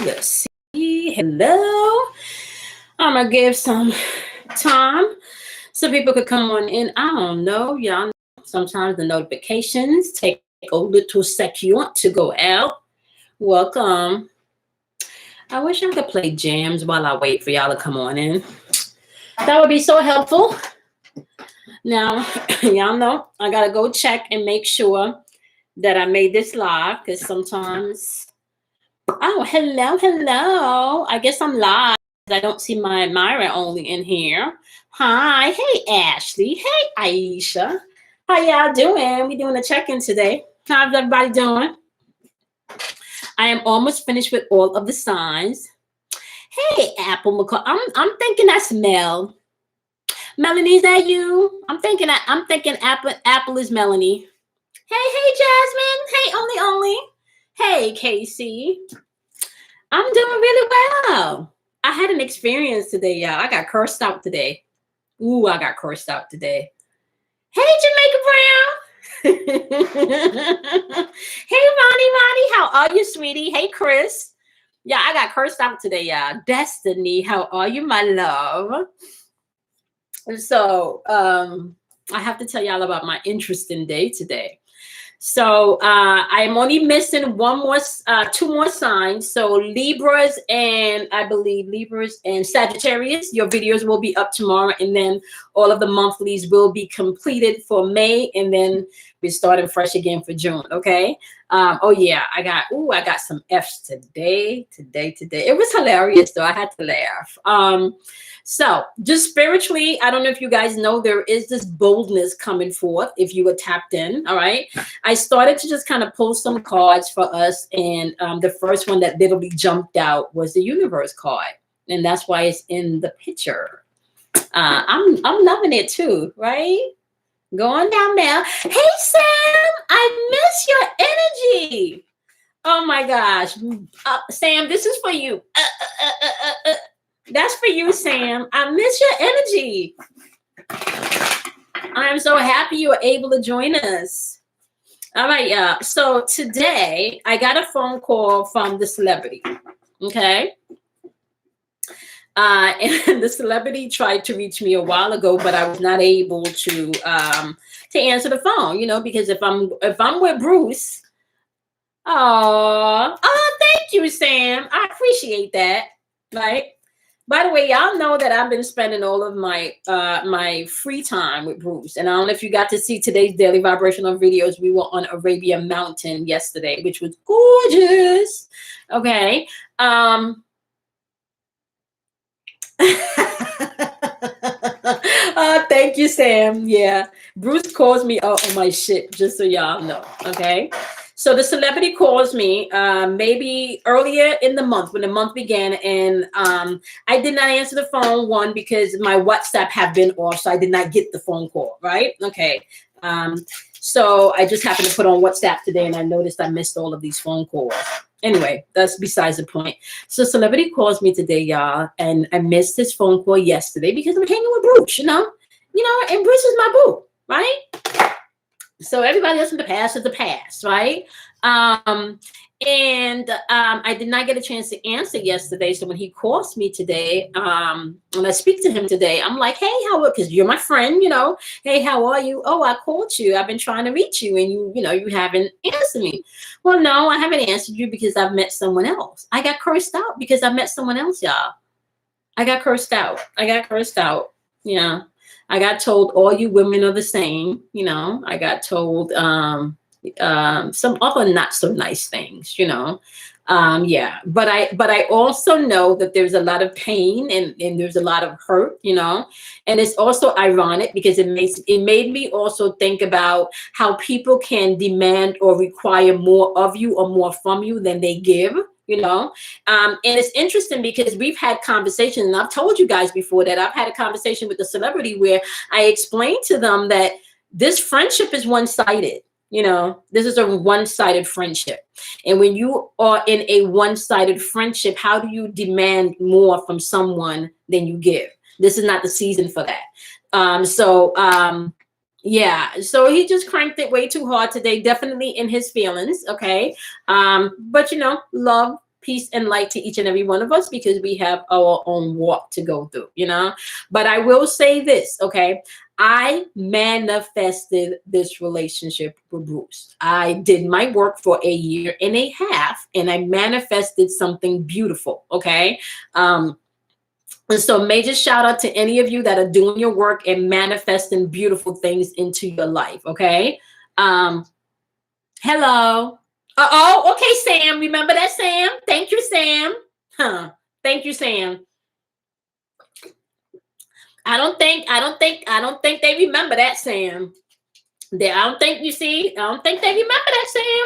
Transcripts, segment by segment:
Let's see. Hello. I'm gonna give some time so people could come on in. I don't know. Y'all know sometimes the notifications take a little second to go out. Welcome. I wish I could play jams while I wait for y'all to come on in. That would be so helpful. Now, y'all know I gotta go check and make sure that I made this live because sometimes. Oh, hello, hello. I guess I'm live. I don't see my Myra only in here. Hi, hey Ashley, hey Aisha. How y'all doing? We doing a check-in today. How's everybody doing? I am almost finished with all of the signs. Hey, Apple McCall. I'm thinking I smell. Melanie, is that you? I'm thinking Apple is Melanie. Hey, Jasmine. Hey, only. Hey, Casey. I'm doing really well. I had an experience today, y'all. I got cursed out today. Ooh, I got cursed out today. Hey, Jamaica Brown. Hey, Ronnie. How are you, sweetie? Hey, Chris. Yeah, I got cursed out today, y'all. Destiny, how are you, my love? So, I have to tell y'all about my interesting day today. So I'm only missing two more signs. So Libras and Sagittarius, your videos will be up tomorrow, and then all of the monthlies will be completed for May, and then we're starting fresh again for June. Okay. Oh yeah, I got some F's today. It was hilarious though. I had to laugh. So just spiritually, I don't know if you guys know, there is this boldness coming forth if you were tapped in. All right. I started to just kind of pull some cards for us. And the first one that literally jumped out was the universe card. And that's why it's in the picture. I'm loving it too, right? Going down there. Hey, Sam, I miss your energy. Oh my gosh. Sam, this is for you. That's for you, Sam. I miss your energy. I'm so happy you were able to join us. All right, yeah. So today I got a phone call from the celebrity. Okay. And the celebrity tried to reach me a while ago, but I was not able to answer the phone, because if I'm with Bruce. Oh, thank you, Sam. I appreciate that. Right. By the way, y'all know that I've been spending all of my my free time with Bruce. And I don't know if you got to see today's daily vibrational videos. We were on Arabia Mountain yesterday, which was gorgeous. Okay. Thank you, Sam. Yeah. Bruce calls me out on my shit, just so y'all know. Okay. So the celebrity calls me maybe earlier in the month, when the month began, and I did not answer the phone, one, because my WhatsApp had been off, so I did not get the phone call, right? Okay. So I just happened to put on WhatsApp today, and I noticed I missed all of these phone calls. Anyway, that's besides the point. So celebrity calls me today, y'all, and I missed his phone call yesterday because I'm hanging with Bruce, and Bruce is my boo, right? So everybody else in the past is the past, right? I did not get a chance to answer yesterday. So when he calls me today, when I speak to him today, I'm like, hey, because you're my friend, hey, how are you? Oh, I called you. I've been trying to reach you, and you haven't answered me. Well, no, I haven't answered you because I've met someone else. I got cursed out because I met someone else, y'all. I got cursed out. Yeah. I got told all you women are the same. I got told some other not so nice things, yeah. But I also know that there's a lot of pain and there's a lot of hurt, and it's also ironic because it made me also think about how people can demand or require more of you or more from you than they give. And it's interesting because we've had conversations, and I've told you guys before that I've had a conversation with the celebrity where I explained to them that this friendship is one-sided. This is a one-sided friendship. And when you are in a one-sided friendship, how do you demand more from someone than you give? This is not the season for that. Yeah, so he just cranked it way too hard today, definitely in his feelings. Okay. But love peace and light to each and every one of us, because we have our own walk to go through, you know. But I will say this, okay? I manifested this relationship with Bruce. I did my work for a year and a half, and I manifested something beautiful, okay? And so major shout out to any of you that are doing your work and manifesting beautiful things into your life, okay? Hello. Oh, okay, Sam. Remember that, Sam? Thank you, Sam. Huh. Thank you, Sam. I don't think they remember that, Sam. I don't think they remember that, Sam.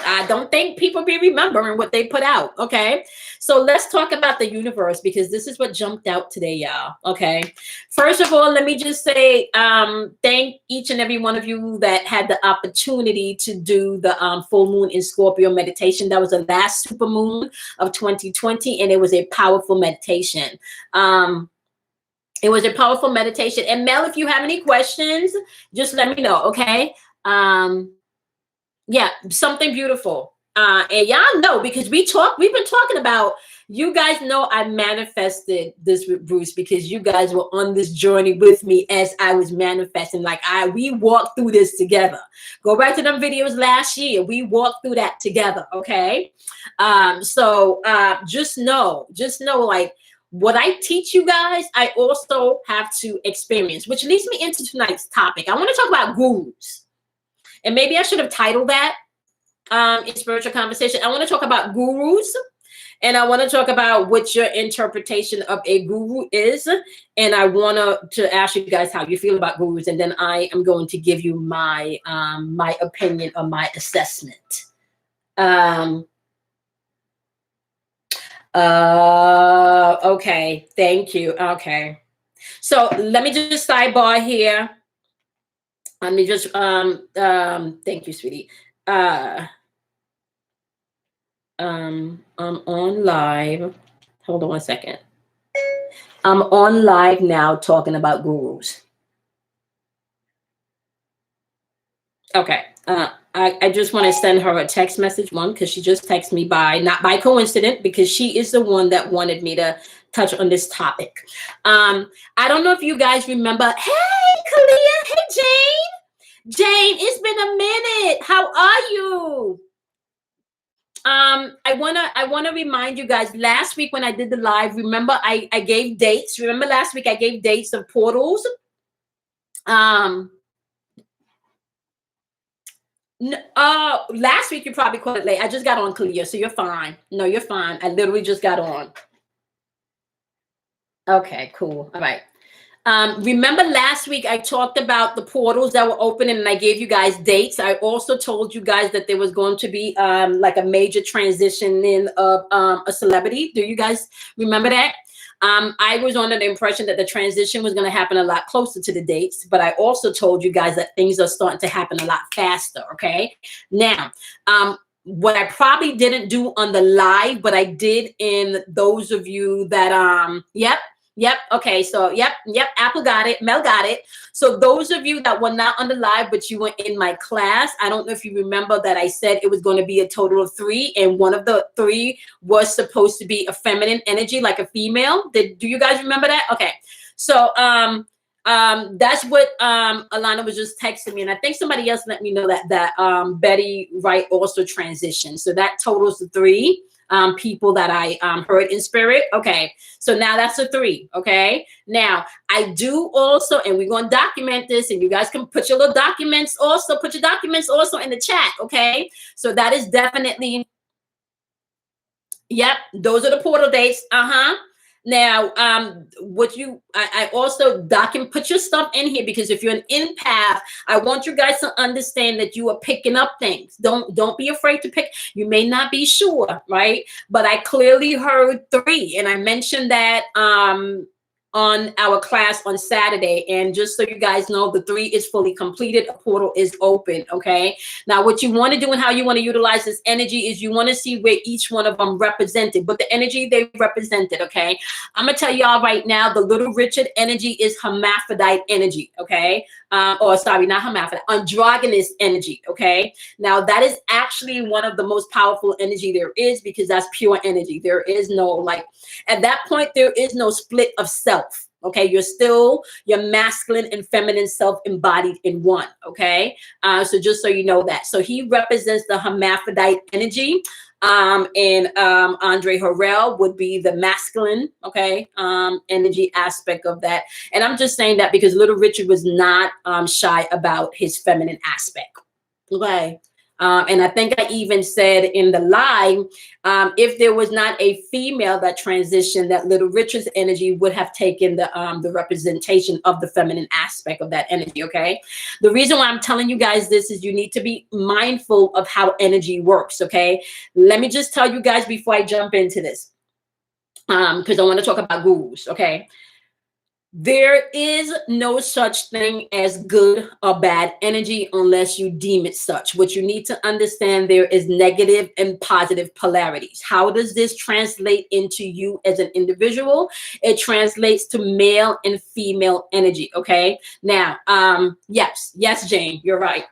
I don't think people be remembering what they put out. Okay. So let's talk about the universe, because this is what jumped out today, y'all. Okay. First of all, let me just say, thank each and every one of you that had the opportunity to do the full moon in Scorpio meditation. That was the last super moon of 2020. And it was a powerful meditation. It was a powerful meditation. And Mel, if you have any questions, just let me know. Okay. Yeah, something beautiful. And y'all know, because we've been talking about, you guys know I manifested this with Bruce, because you guys were on this journey with me as I was manifesting. Like we walked through this together. Go back to them videos last year. We walked through that together. Okay. So just know, like, what I teach you guys, I also have to experience, which leads me into tonight's topic. I want to talk about gurus. And maybe I should have titled that in Spiritual Conversation. I want to talk about gurus, and I want to talk about what your interpretation of a guru is. And I want to ask you guys how you feel about gurus. And then I am going to give you my my opinion or my assessment. Okay. Thank you. Okay. So let me just sidebar here. Let me just thank you, sweetie. I'm on live. Hold on 1 second. I'm on live now talking about gurus. Okay. I just want to send her a text message, because she just texted me not by coincidence, because she is the one that wanted me to touch on this topic. I don't know if you guys remember. Hey, Kalia. Hey, Jane. Jane, it's been a minute. How are you? I wanna remind you guys, last week when I did the live, remember I gave dates. Remember last week I gave dates of portals. Last week you probably caught it late. I just got on, Kalia, so you're fine. No, you're fine. I literally just got on. Okay, cool. All right. Remember last week I talked about the portals that were opening, and I gave you guys dates. I also told you guys that there was going to be like a major transition in of a celebrity. Do you guys remember that? I was under the impression that the transition was going to happen a lot closer to the dates, but I also told you guys that things are starting to happen a lot faster. Okay. Now, what I probably didn't do on the live, but I did in those of you that, Yep. Okay. So, yep. Apple got it. Mel got it. So those of you that were not on the live, but you were in my class, I don't know if you remember that I said it was going to be a total of 3. And one of the 3 was supposed to be a feminine energy, like a female. Do you guys remember that? Okay. So, that's what Alana was just texting me, and I think somebody else let me know that Betty Wright also transitioned. So that totals the 3 people that I heard in spirit. Okay, so now that's a 3. Okay, now I do also, and we're going to document this, and you guys can put your little documents also, put your documents also in the chat. Okay, so that is definitely, yep, those are the portal dates. Now, I also put your stuff in here, because if you're an empath, I want you guys to understand that you are picking up things. Don't be afraid to pick. You may not be sure, right? But I clearly heard 3, and I mentioned that on our class on Saturday. And just so you guys know, the 3 is fully completed. A portal is open. Okay. Now, what you want to do and how you want to utilize this energy is you want to see where each one of them represented, but the energy they represented. Okay. I'm going to tell y'all right now, the Little Richard energy is hermaphrodite energy. Okay. or sorry, not hermaphrodite, androgynous energy. Okay. Now that is actually one of the most powerful energy there is, because that's pure energy. There is no, like, at that point, there is no split of self. Okay, you're still your masculine and feminine self embodied in one. Okay, so just so you know that. So he represents the hermaphrodite energy. And Andre Harrell would be the masculine, okay, energy aspect of that. And I'm just saying that because Little Richard was not shy about his feminine aspect. Okay. And I think I even said in the live, if there was not a female that transitioned, that Little Richard's energy would have taken the representation of the feminine aspect of that energy. Okay. The reason why I'm telling you guys this is you need to be mindful of how energy works. Okay. Let me just tell you guys before I jump into this, because I want to talk about gurus. Okay. There is no such thing as good or bad energy unless you deem it such. What you need to understand, there is negative and positive polarities. How does this translate into you as an individual? It translates to male and female energy. Okay. Now, yes, Jane, you're right.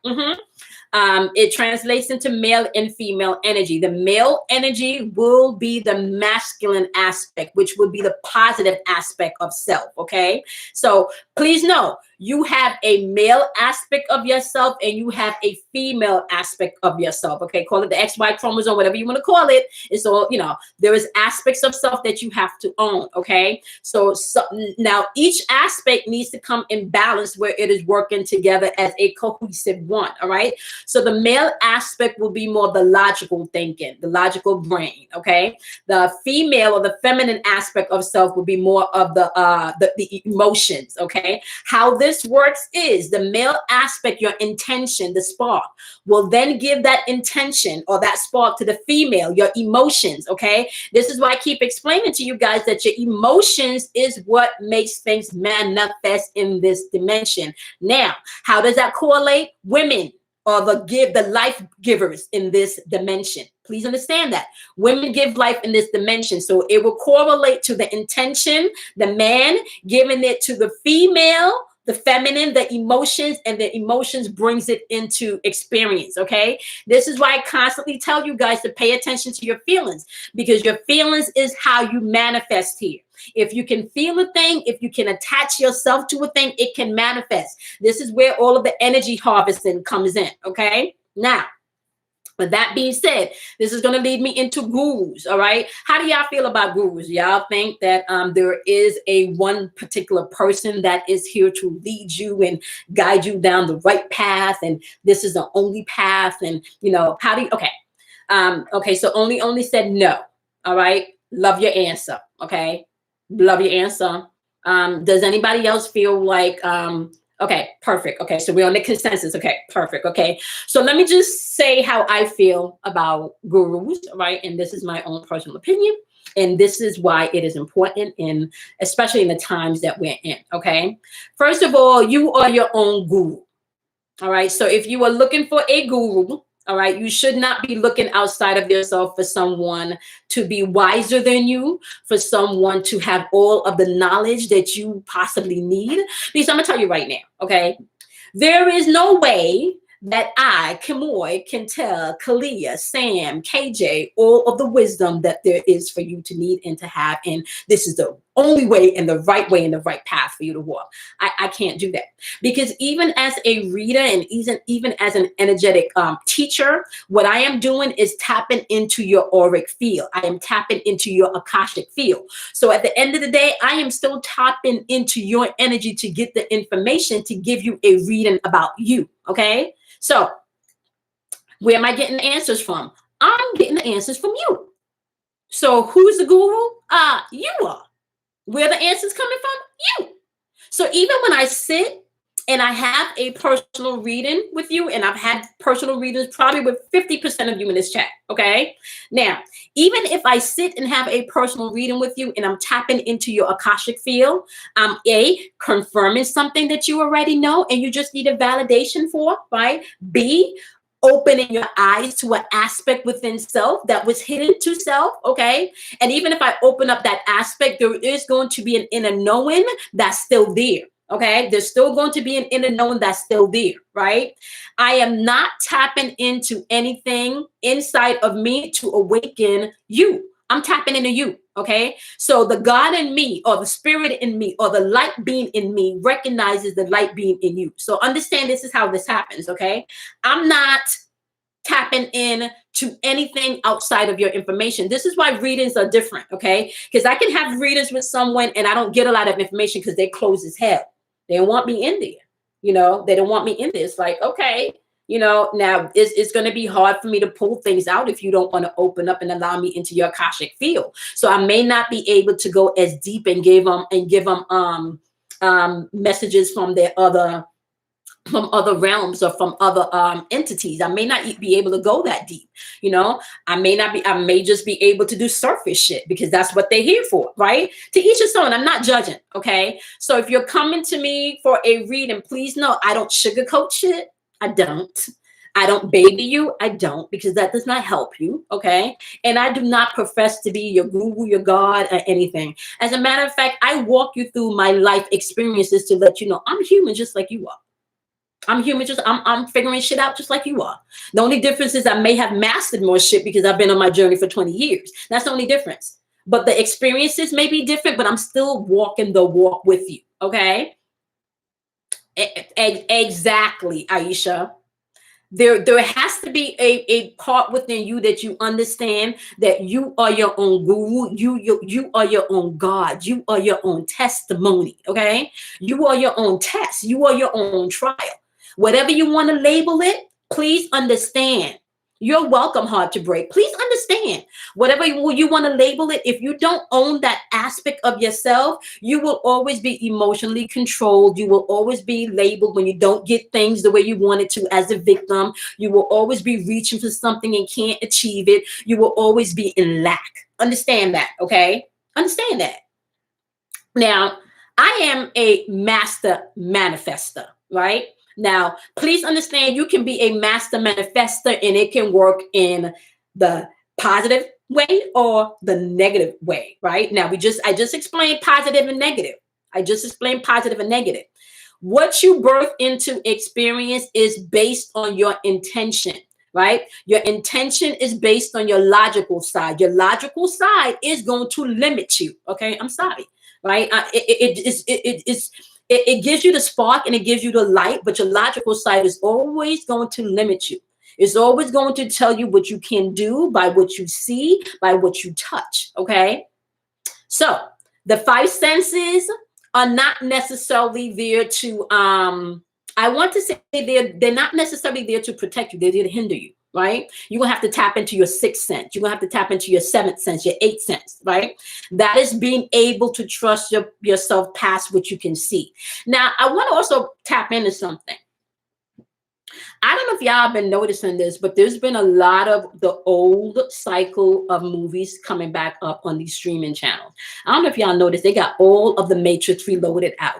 It translates into male and female energy. The male energy will be the masculine aspect, which would be the positive aspect of self. Okay. So please know you have a male aspect of yourself and you have a female aspect of yourself. Okay. Call it the XY chromosome, whatever you want to call it. It's all, there is aspects of self that you have to own. Okay. So now each aspect needs to come in balance where it is working together as a cohesive one. All right. So the male aspect will be more the logical thinking, the logical brain. Okay. The female or the feminine aspect of self will be more of the emotions. Okay. How this works is the male aspect, your intention, the spark, will then give that intention or that spark to the female, your emotions. Okay. This is why I keep explaining to you guys that your emotions is what makes things manifest in this dimension. Now, how does that correlate? Women or the life givers in this dimension. Please understand that women give life in this dimension. So it will correlate to the intention, the man giving it to the female, the feminine, the emotions, and the emotions brings it into experience. Okay. This is why I constantly tell you guys to pay attention to your feelings, because your feelings is how you manifest here. If you can feel a thing, if you can attach yourself to a thing, it can manifest. This is where all of the energy harvesting comes in. Okay. Now, with that being said, this is going to lead me into gurus. All right. How do y'all feel about gurus? Y'all think that there is a one particular person that is here to lead you and guide you down the right path, and this is the only path? And how do you? Okay. Okay. So only said no. All right. Love your answer. Okay. Love your answer. Does anybody else feel like okay, perfect. Okay, so we're on the consensus. Okay, perfect. Okay, so let me just say how I feel about gurus, right? And this is my own personal opinion, and this is why it is important, especially in the times that we're in. Okay, first of all, you are your own guru. All right, so if you are looking for a guru, all right, you should not be looking outside of yourself for someone to be wiser than you, for someone to have all of the knowledge that you possibly need. Because I'm going to tell you right now, okay, there is no way that I, Kimoy, can tell Kalia, Sam, KJ, all of the wisdom that there is for you to need and to have. And this is the only way and the right way and the right path for you to walk. I can't do that, because even as a reader and even as an energetic teacher, what I am doing is tapping into your auric field. I am tapping into your Akashic field. So at the end of the day, I am still tapping into your energy to get the information to give you a reading about you. Okay. So where am I getting the answers from? I'm getting the answers from you. So who's the guru? You are. Where the answers coming from? You. So even when I sit and I have a personal reading with you, and I've had personal readings probably with 50% of you in this chat. Okay. Now, even if I sit and have a personal reading with you and I'm tapping into your Akashic field, I'm confirming something that you already know and you just need a validation for, right? B, opening your eyes to an aspect within self that was hidden to self. Okay. And even if I open up that aspect, there is going to be an inner knowing that's still there. Okay, there's still going to be an inner knowing that's still there, right? I am not tapping into anything inside of me to awaken you. I'm tapping into you. Okay, so the God in me, or the spirit in me, or the light being in me recognizes the light being in you. So understand, this is how this happens. Okay, I'm not tapping in to anything outside of your information. This is why readings are different. Okay, because I can have readings with someone and I don't get a lot of information because they're close as hell. They don't want me in there. You know, they don't want me in there. It's like, okay, you know, now it's going to be hard for me to pull things out if you don't want to open up and allow me into your Akashic field. So I may not be able to go as deep and give them messages from their other, from other realms or from other entities. I may not be able to go that deep. You know, I may just be able to do surface shit because that's what they're here for, right? To each his own. I'm not judging. Okay. So if you're coming to me for a reading, please know I don't sugarcoat shit. I don't. I don't baby you. I don't, because that does not help you. Okay. And I do not profess to be your guru, your God, or anything. As a matter of fact, I walk you through my life experiences to let you know I'm human just like you are. I'm human, I'm figuring shit out just like you are. The only difference is I may have mastered more shit because I've been on my journey for 20 years. That's the only difference. But the experiences may be different, but I'm still walking the walk with you. Okay? Exactly, Aisha. There has to be a part within you that you understand that you are your own guru. You are your own God. You are your own testimony. Okay? You are your own test. You are your own trial. Whatever you want to label it, please understand. You're welcome, Hard to Break. Please understand. Whatever you want to label it, if you don't own that aspect of yourself, you will always be emotionally controlled. You will always be labeled when you don't get things the way you wanted to as a victim. You will always be reaching for something and can't achieve it. You will always be in lack. Understand that, okay? Understand that. Now, I am a master manifester, right? Now, please understand, you can be a master manifester and it can work in the positive way or the negative way, right? Now, I just explained positive and negative. I just explained positive and negative. What you birth into experience is based on your intention, right? Your intention is based on your logical side. Your logical side is going to limit you, okay? I'm sorry, right? It gives you the spark and it gives you the light, but your logical side is always going to limit you. It's always going to tell you what you can do by what you see, by what you touch. Okay. So the five senses are not necessarily there to, I want to say they're not necessarily there to protect you. They're there to hinder you. Right? You're going to have to tap into your sixth sense. You're going to have to tap into your seventh sense, your eighth sense, right? That is being able to trust yourself past what you can see. Now, I want to also tap into something. I don't know if y'all have been noticing this, but there's been a lot of the old cycle of movies coming back up on these streaming channels. I don't know if y'all noticed, they got all of the Matrix Reloaded out.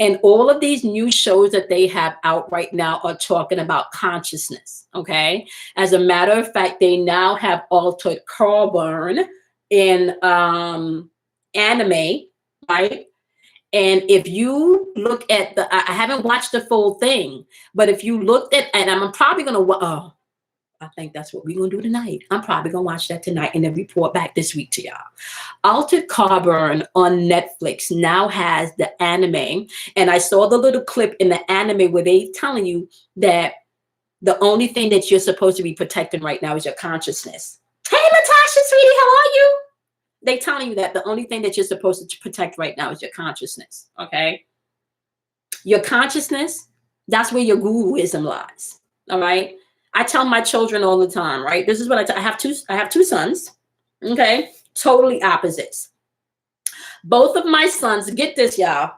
And all of these new shows that they have out right now are talking about consciousness, okay? As a matter of fact, they now have Altered Carbon in anime, right? And if you look at I haven't watched the full thing, but if you looked at, and I'm probably going to, I think that's what we're going to do tonight. I'm probably going to watch that tonight and then report back this week to y'all. Altered Carbon on Netflix now has the anime. And I saw the little clip in the anime where they telling you that the only thing that you're supposed to be protecting right now is your consciousness. Hey, Natasha, sweetie, how are you? They telling you that the only thing that you're supposed to protect right now is your consciousness. Okay. Your consciousness, that's where your guruism lies. All right. I tell my children all the time, right? This is what I tell. I have two sons. Okay. Totally opposites. Both of my sons, get this, y'all.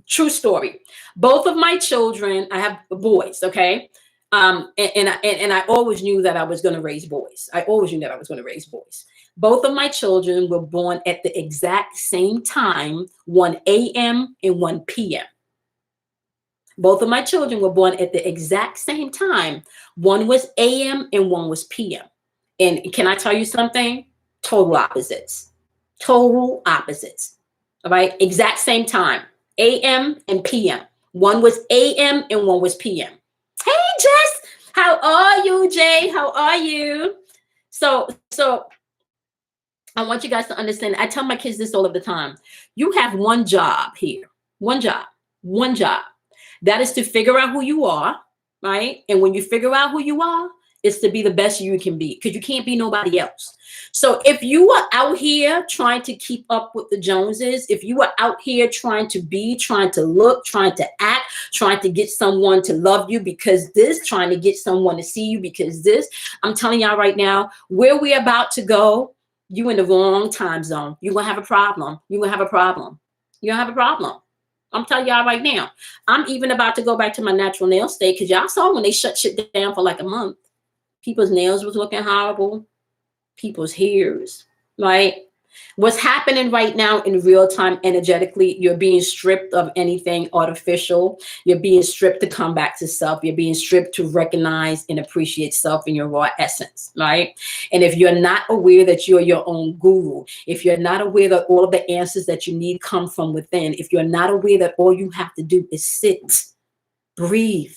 True story. Both of my children, I have boys. Okay. And I always knew that I was going to raise boys. I always knew that I was going to raise boys. Both of my children were born at the exact same time, 1 a.m. and 1 p.m. Both of my children were born at the exact same time. One was AM and one was PM. And can I tell you something? Total opposites. Total opposites. All right. Exact same time. AM and PM. One was AM and one was PM. Hey, Jess, how are you, Jay? How are you? So I want you guys to understand. I tell my kids this all of the time. You have one job here, one job, one job. That is to figure out who you are, right? And when you figure out who you are, it's to be the best you can be, because you can't be nobody else. So if you are out here trying to keep up with the Joneses, if you are out here trying to be, trying to look, trying to act, trying to get someone to love you because this, trying to get someone to see you because this, I'm telling y'all right now, where we're about to go, you in the wrong time zone. You're going to have a problem. You're going to have a problem. You're going to have a problem. I'm telling y'all right now. I'm even about to go back to my natural nail state, because y'all saw when they shut shit down for like a month. People's nails was looking horrible. People's hairs, right? What's happening right now in real time energetically, you're being stripped of anything artificial. You're being stripped to come back to self. You're being stripped to recognize and appreciate self in your raw essence, right? And if you're not aware that you're your own guru, if you're not aware that all of the answers that you need come from within, if you're not aware that all you have to do is sit, breathe,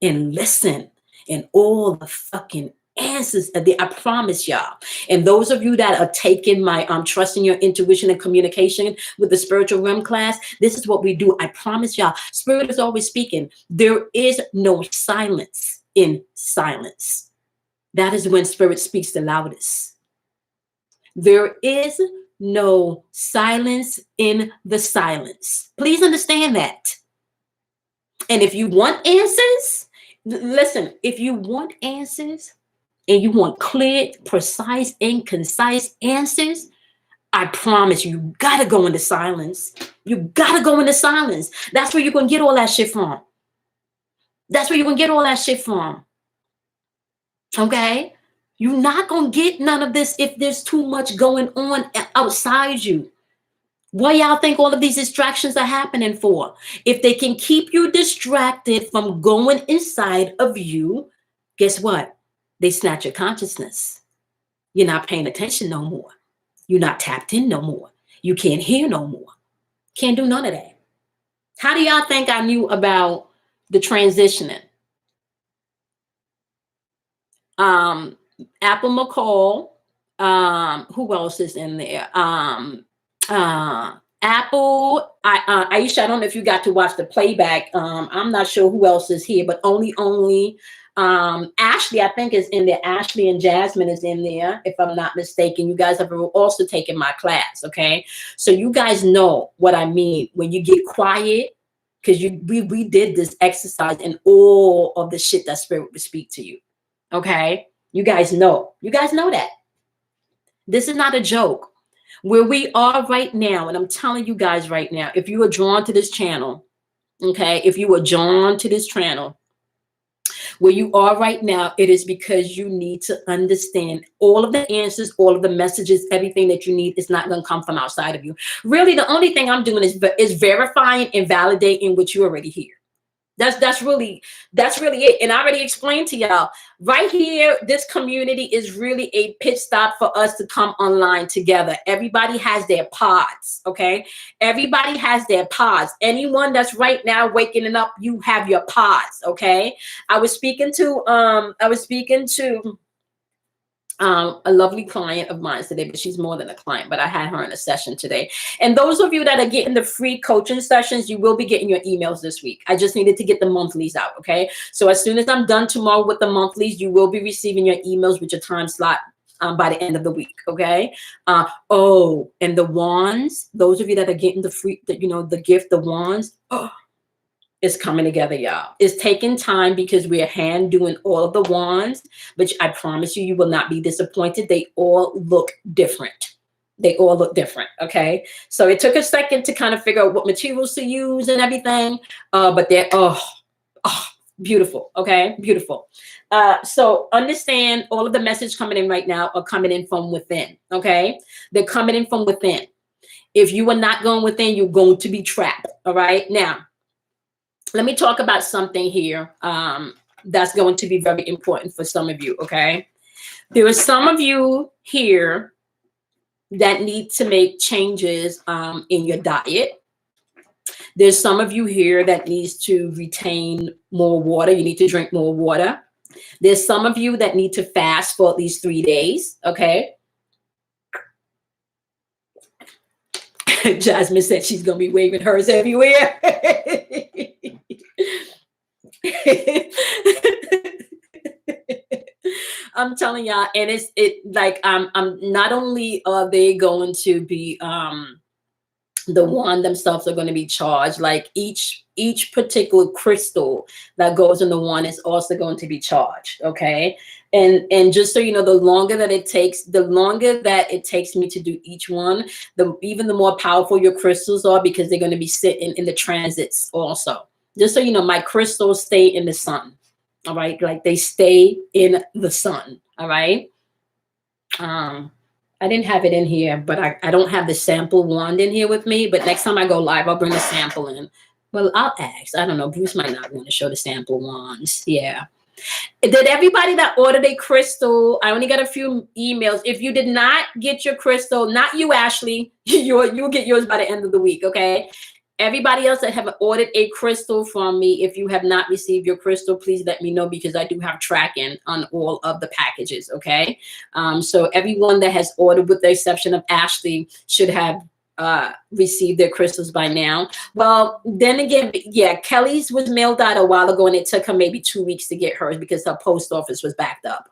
and listen, and all the fucking answers are there, I promise y'all. And those of you that are taking my trusting your intuition and communication with the spiritual realm class, this is what we do. I promise y'all, spirit is always speaking. There is no silence in silence. That is when spirit speaks the loudest. There is no silence in the silence. Please understand that. And if you want answers, listen, if you want answers, and you want clear, precise, and concise answers, I promise you gotta go into silence. You gotta go into silence. That's where you're gonna get all that shit from. That's where you're gonna get all that shit from. Okay? You're not gonna get none of this if there's too much going on outside you. What y'all think all of these distractions are happening for? If they can keep you distracted from going inside of you, guess what? They snatch your consciousness. You're not paying attention no more. You're not tapped in no more. You can't hear no more. Can't do none of that. How do y'all think I knew about the transitioning? Apple McCall. Who else is in there? Apple. Aisha, I don't know if you got to watch the playback. I'm not sure who else is here, but only Ashley, I think, is in there. Ashley and Jasmine is in there, if I'm not mistaken. You guys have also taken my class, okay? So you guys know what I mean when you get quiet, because we did this exercise and all of the shit that spirit would speak to you, okay? You guys know. You guys know that. This is not a joke. Where we are right now, and I'm telling you guys right now, if you are drawn to this channel, okay, if you are drawn to this channel, where you are right now, it is because you need to understand all of the answers, all of the messages, everything that you need is not going to come from outside of you. Really, the only thing I'm doing is verifying and validating what you already hear. That's really it. And I already explained to y'all right here, this community is really a pit stop for us to come online together. Everybody has their pods, okay? Everybody has their pods. Anyone that's right now waking up, you have your pods, okay? I was speaking to a lovely client of mine today, but she's more than a client, but I had her in a session today. And those of you that are getting the free coaching sessions, you will be getting your emails this week. I just needed to get the monthlies out, okay? So as soon as I'm done tomorrow with the monthlies, you will be receiving your emails with your time slot by the end of the week, okay? And the wands, those of you that are getting the free, the gift, the wands, it's coming together, y'all. It's taking time because we're hand doing all of the wands, but I promise you, you will not be disappointed. They all look different. They all look different, okay? So it took a second to kind of figure out what materials to use and everything, but they're, beautiful, okay? Beautiful. So understand all of the messages coming in right now are coming in from within, okay? They're coming in from within. If you are not going within, you're going to be trapped, all right? Now, let me talk about something here that's going to be very important for some of you, okay? There are some of you here that need to make changes in your diet. There's some of you here that needs to retain more water. You need to drink more water. There's some of you that need to fast for at least 3 days. Okay. Jasmine said she's going to be waving hers everywhere. I'm telling y'all, and it like I'm not only are they going to be the wand themselves are going to be charged, like each particular crystal that goes in the wand is also going to be charged. Okay. And just so you know, the longer that it takes me to do each one, even the more powerful your crystals are, because they're going to be sitting in the transits also. Just so you know, my crystals stay in the sun. All right. Like they stay in the sun. All right. I didn't have it in here, but I don't have the sample wand in here with me. But next time I go live, I'll bring the sample in. Well, I'll ask. I don't know. Bruce might not want to show the sample wands. Yeah. Did everybody that ordered a crystal? I only got a few emails. If you did not get your crystal, not you, Ashley, you'll get yours by the end of the week. Okay. Everybody else that have ordered a crystal from me, if you have not received your crystal, please let me know, because I do have tracking on all of the packages, okay? So everyone that has ordered, with the exception of Ashley, should have received their crystals by now. Well, then again, yeah, Kelly's was mailed out a while ago, and it took her maybe 2 weeks to get hers because her post office was backed up.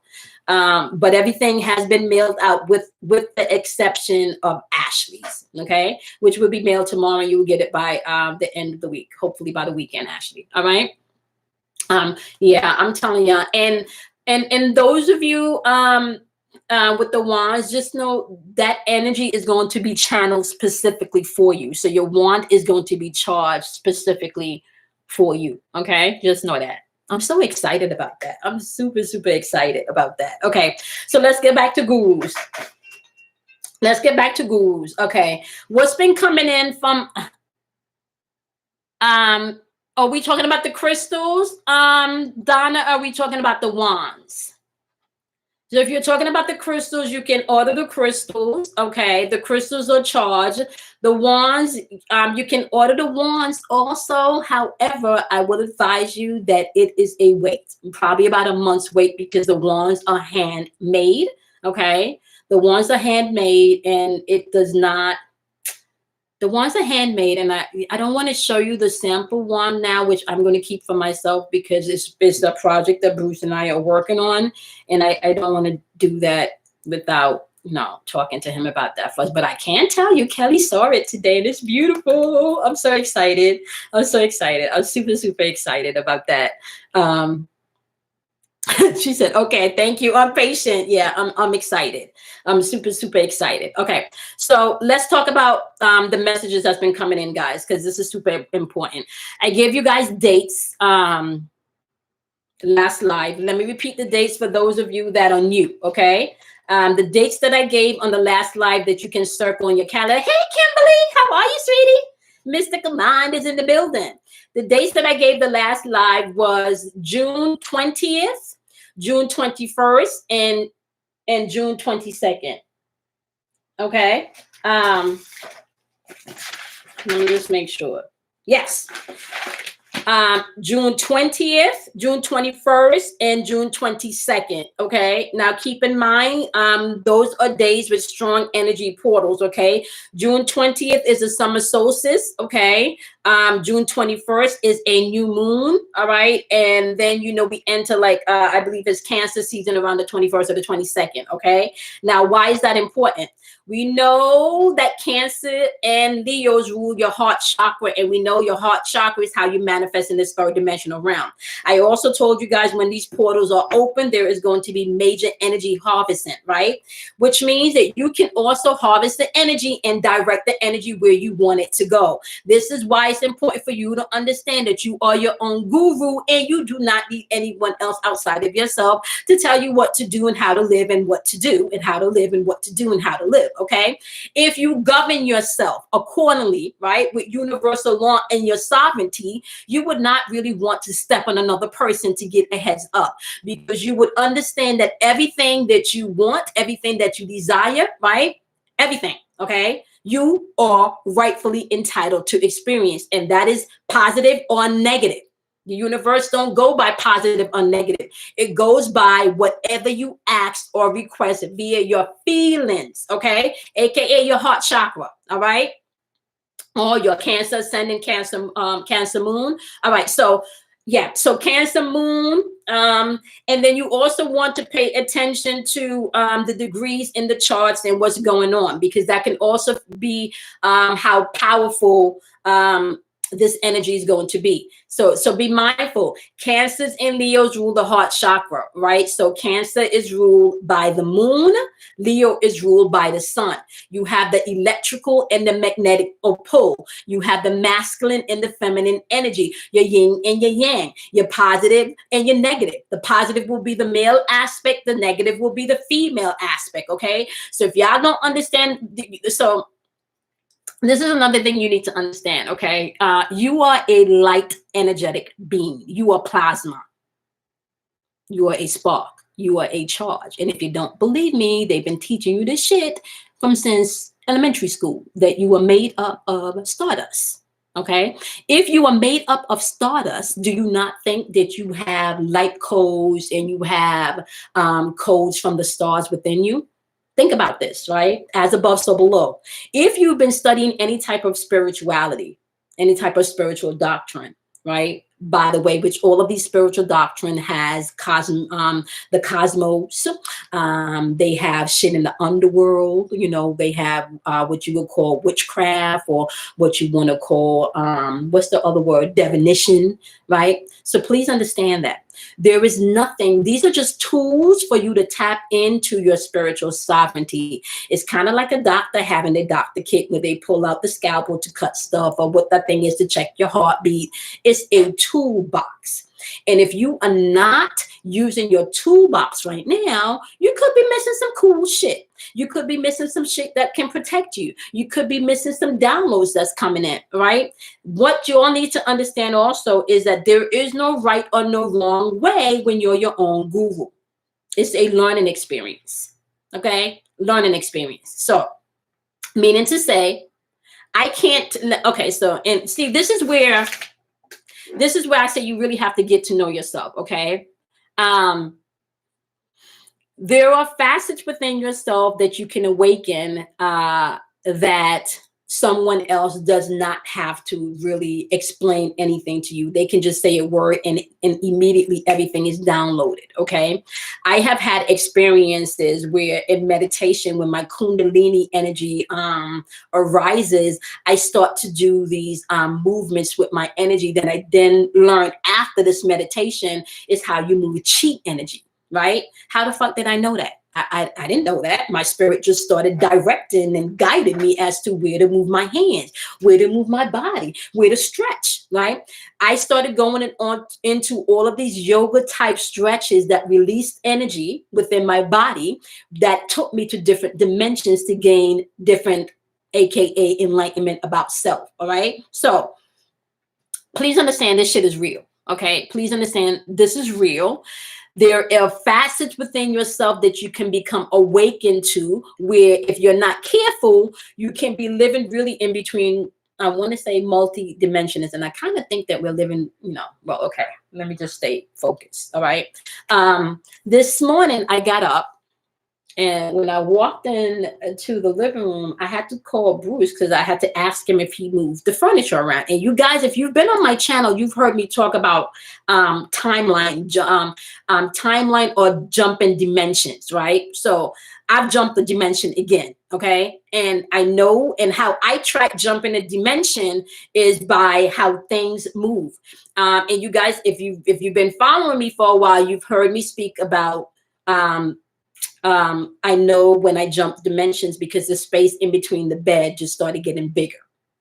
But everything has been mailed out with the exception of Ashley's, okay, which will be mailed tomorrow. You will get it by the end of the week, hopefully by the weekend, Ashley. All right. Yeah, I'm telling you. And those of you with the wands, just know that energy is going to be channeled specifically for you. So your wand is going to be charged specifically for you. Okay, just know that. I'm so excited about that. I'm super, super excited about that. Okay, so let's get back to gurus. Let's get back to gurus. Okay, what's been coming in from, are we talking about the crystals? Donna, are we talking about the wands? So if you're talking about the crystals, you can order the crystals. Okay, the crystals are charged. The wands, you can order the wands also. However, I would advise you that it is a wait, probably about a month's wait, because the wands are handmade. Okay, the wands are handmade, and it does not. The wands are handmade, and I don't want to show you the sample wand now, which I'm going to keep for myself, because it's a project that Bruce and I are working on, and I don't want to do that without talking to him about that first. But I can tell you, Kelly saw it today, and it's beautiful. I'm so excited. I'm so excited. I'm super, super excited about that. She said, okay, thank you. I'm patient. Yeah, I'm excited. I'm super, super excited. Okay, so let's talk about the messages that's been coming in, guys, because this is super important. I gave you guys dates last live. Let me repeat the dates for those of you that are new, okay? The dates that I gave on the last live that you can circle on your calendar. Hey, Kimberly, how are you, sweetie? Mystical Mind is in the building. The dates that I gave the last live was June 20th, June 21st, and June 22nd. Okay. Let me just make sure. Yes. June 20th, June 21st, and June 22nd. Okay. Now keep in mind, those are days with strong energy portals. Okay. June 20th is a summer solstice. Okay. June 21st is a new moon. All right. And then, we enter like, I believe it's Cancer season around the 21st or the 22nd. Okay. Now, why is that important? We know that Cancer and Leos rule your heart chakra, and we know your heart chakra is how you manifest in this third dimensional realm. I also told you guys, when these portals are open, there is going to be major energy harvesting, right? Which means that you can also harvest the energy and direct the energy where you want it to go. This is why it's important for you to understand that you are your own guru, and you do not need anyone else outside of yourself to tell you what to do and how to live, and what to do and how to live, and what to do and how to live. Okay, if you govern yourself accordingly, right, with universal law and your sovereignty, you would not really want to step on another person to get a heads up, because you would understand that everything that you want, everything that you desire, right, everything, okay, you are rightfully entitled to experience, and that is positive or negative. The universe don't go by positive or negative. It goes by whatever you asked or requested via your feelings, okay? AKA your heart chakra, all right? Or your Cancer ascending, Cancer moon. All right, so yeah, so Cancer moon, and then you also want to pay attention to the degrees in the charts and what's going on, because that can also be how powerful this energy is going to be. So be mindful. Cancers and Leos rule the heart chakra, right? So Cancer is ruled by the moon. Leo is ruled by the sun. You have the electrical and the magnetic pole. You have the masculine and the feminine energy, your yin and your yang, your positive and your negative. The positive will be the male aspect. The negative will be the female aspect, okay? So if y'all don't understand, so this is another thing you need to understand, okay? You are a light energetic being. You are plasma. You are a spark. You are a charge. And if you don't believe me, they've been teaching you this shit since elementary school, that you are made up of stardust, okay? If you are made up of stardust, do you not think that you have light codes and you have codes from the stars within you? Think about this, right? As above, so below. If you've been studying any type of spirituality, any type of spiritual doctrine, right? By the way, which all of these spiritual doctrine has the cosmos. They have shit in the underworld. You know, they have what you would call witchcraft, or what you want to call what's the other word? Divination, right? So please understand that there is nothing. These are just tools for you to tap into your spiritual sovereignty. It's kind of like a doctor having a doctor kit where they pull out the scalpel to cut stuff, or what that thing is to check your heartbeat. It's a toolbox. And if you are not using your toolbox right now, you could be missing some cool shit. You could be missing some shit that can protect you. You could be missing some downloads that's coming in, right? What you all need to understand also is that there is no right or no wrong way when you're your own guru. It's a learning experience, okay? Learning experience. So, meaning to say, I can't, okay, so, and see, this is where I say you really have to get to know yourself, okay? There are facets within yourself that you can awaken that someone else does not have to really explain anything to you. They can just say a word and immediately everything is downloaded, okay? I have had experiences where in meditation, when my Kundalini energy arises, I start to do these movements with my energy that I then learned after this meditation is how you move chi energy, right? How the fuck did I know that? I didn't know that. My spirit just started directing and guiding me as to where to move my hands, where to move my body, where to stretch, right? I started going into all of these yoga type stretches that released energy within my body that took me to different dimensions to gain different, AKA enlightenment about self, all right? So please understand this shit is real, okay? Please understand this is real. There are facets within yourself that you can become awakened to, where if you're not careful, you can be living really in between, I want to say multi-dimensions. And I kind of think that we're living, well, okay, let me just stay focused. All right. This morning I got up, and when I walked in to the living room, I had to call Bruce because I had to ask him if he moved the furniture around. And you guys, if you've been on my channel, you've heard me talk about timeline or jumping dimensions, right? So I've jumped the dimension again, okay? And I know, and how I track jumping a dimension is by how things move. And you guys, if you've been following me for a while, you've heard me speak about I know when I jumped dimensions because the space in between the bed just started getting bigger,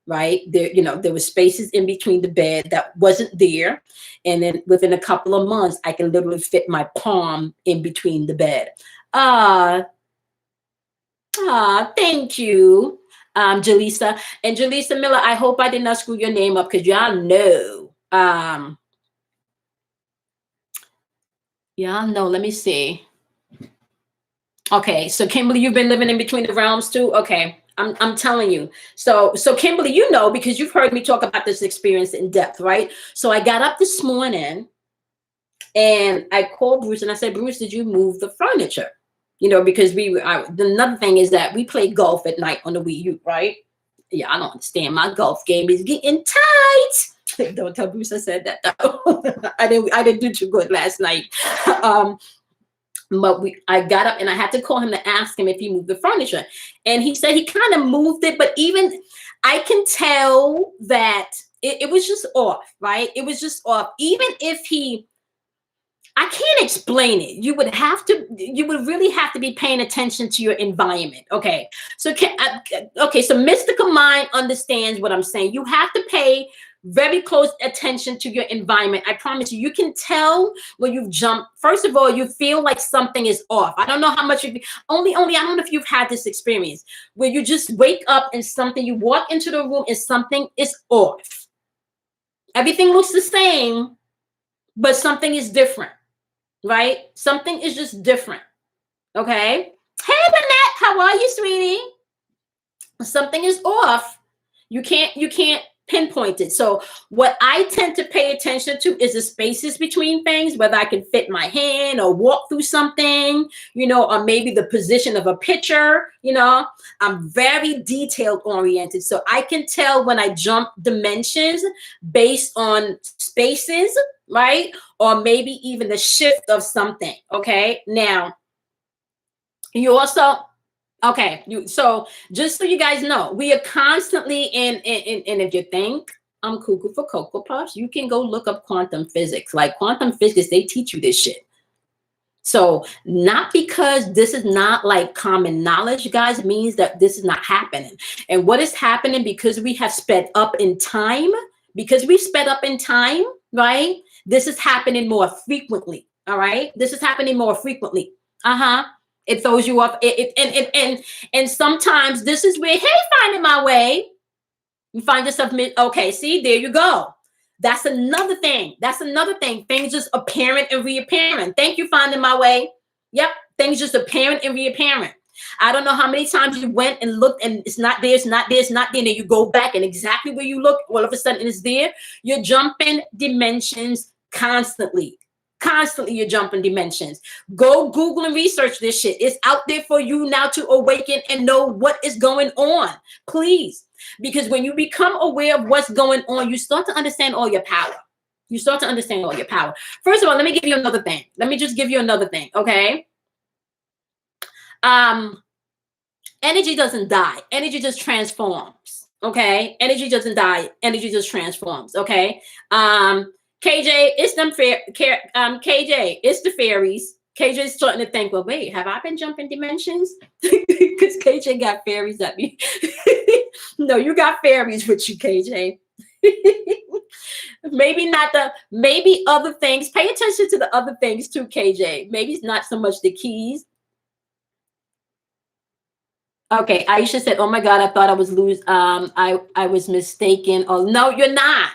right? There were spaces in between the bed that wasn't there. And then within a couple of months, I can literally fit my palm in between the bed. Thank you, Jaleesa. And Jaleesa Miller, I hope I did not screw your name up, because y'all know, let me see. Okay, so Kimberly, you've been living in between the realms too? Okay. I'm telling you. So Kimberly, you know, because you've heard me talk about this experience in depth, right? So I got up this morning and I called Bruce and I said, Bruce, did you move the furniture? You know, because another thing is that we play golf at night on the Wii U, right? Yeah, I don't understand. My golf game is getting tight. Don't tell Bruce I said that though. I didn't do too good last night. But I got up and I had to call him to ask him if he moved the furniture. And he said he kind of moved it, but even I can tell that it was just off, right? It was just off. Even if I can't explain it. You would really have to be paying attention to your environment. Okay. So so Mystical Mind understands what I'm saying. You have to pay very close attention to your environment. I promise you, you can tell when you've jumped. First of all, you feel like something is off. I don't know how much only, I don't know if you've had this experience where you just wake up and you walk into the room and something is off. Everything looks the same, but something is different. Right? Something is just different. Okay. Hey, Lynette, how are you, sweetie? Something is off. You can't pinpoint it. So what I tend to pay attention to is the spaces between things, whether I can fit my hand or walk through something, you know, or maybe the position of a picture, you know. I'm very detailed oriented. So I can tell when I jump dimensions based on spaces, right? Or maybe even the shift of something. Okay. Now, you also, okay. So just so you guys know, we are constantly and if you think I'm cuckoo for Cocoa Puffs, you can go look up quantum physics. Like quantum physics, they teach you this shit. So not because this is not like common knowledge, guys, means that this is not happening. And what is happening because we have sped up in time, right? This is happening more frequently. All right. This is happening more frequently. It throws you off. And sometimes this is where, hey, finding my way. You find yourself, okay, see, there you go. That's another thing. Things just apparent and reapparent. Thank you, finding my way. Yep. Things just apparent and reapparent. I don't know how many times you went and looked and it's not there, and you go back and exactly where you look, all of a sudden it's there. You're jumping dimensions constantly. You're jumping dimensions. Go Google and research this shit. It's out there for you now to awaken and know what is going on. Please. Because when you become aware of what's going on, you start to understand all your power. First of all, let me give you another thing. Okay? Energy doesn't die. Energy just transforms. Okay? Energy doesn't die. Energy just transforms. Okay? KJ, it's them KJ, it's the fairies. KJ's starting to think, well, wait, have I been jumping dimensions? Because KJ got fairies at me. No, you got fairies with you, KJ. Maybe other things. Pay attention to the other things too, KJ. Maybe it's not so much the keys. Okay, Aisha said, oh my God, I thought I was I was mistaken. Oh, no, you're not.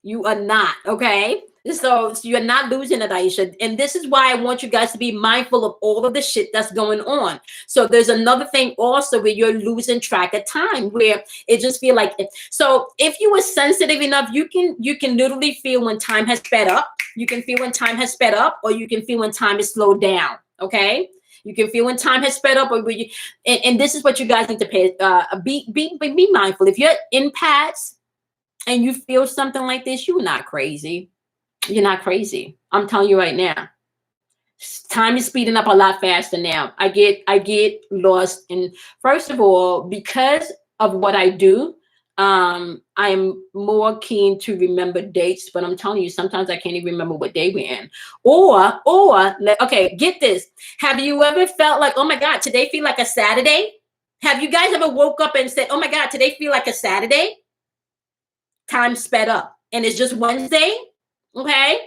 You are not. Okay. So you're not losing it, Aisha. And this is why I want you guys to be mindful of all of the shit that's going on. So there's another thing also where you're losing track of time, where it just feel like it. So if you were sensitive enough, you can literally feel when time has sped up. You can feel when time has sped up, or you can feel when time is slowed down. Okay. You can feel when time has sped up, or and this is what you guys need to pay. Be mindful. If you're empaths and you feel something like this, you're not crazy. You're not crazy. I'm telling you right now. Time is speeding up a lot faster now. I get lost. And first of all, because of what I do, I'm more keen to remember dates, but I'm telling you, sometimes I can't even remember what day we're in. Or, okay, get this. Have you ever felt like, oh my God, today feel like a Saturday? Have you guys ever woke up and said, oh my God, today feel like a Saturday? Time sped up and it's just Wednesday. Okay.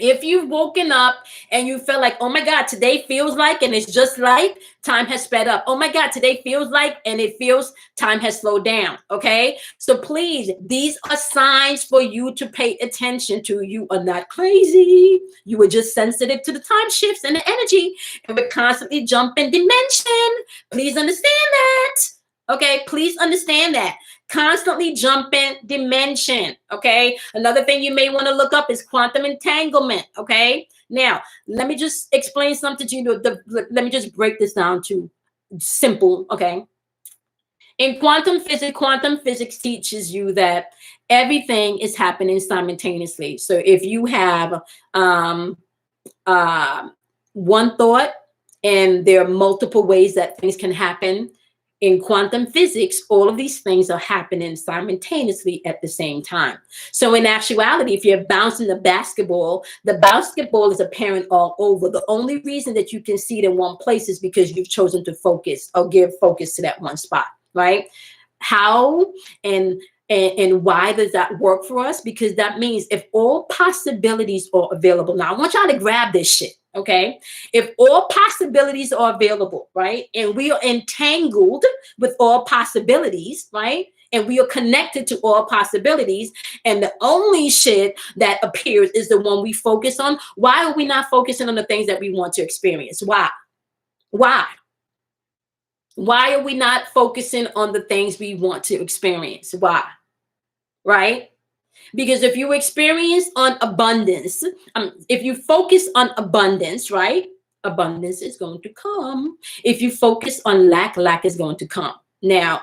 If you've woken up and you feel like, oh my God, today feels like, and it's just like time has sped up. Oh my God, today feels like, and it feels time has slowed down. Okay. So please, these are signs for you to pay attention to. You are not crazy. You are just sensitive to the time shifts and the energy. And we're constantly jumping dimension. Please understand that. Okay. Please understand that. Constantly jumping dimension. Okay. Another thing you may want to look up is quantum entanglement. Okay. Now, let me just explain something to you. Let me just break this down to simple. Okay. In quantum physics teaches you that everything is happening simultaneously. So if you have um, uh, one thought, and there are multiple ways that things can happen. In quantum physics, all of these things are happening simultaneously at the same time. So in actuality, if you're bouncing the basketball is apparent all over. The only reason that you can see it in one place is because you've chosen to focus or give focus to that one spot, right? How and why does that work for us? Because that means if all possibilities are available. Now, I want y'all to grab this shit, okay? If all possibilities are available, right? And we are entangled with all possibilities, right? And we are connected to all possibilities. And the only shit that appears is the one we focus on. Why are we not focusing on the things that we want to experience? Why? Why? Why are we not focusing on the things we want to experience? Why? Right? Because if you experience on abundance, if you focus on abundance, right? Abundance is going to come. If you focus on lack, lack is going to come. Now,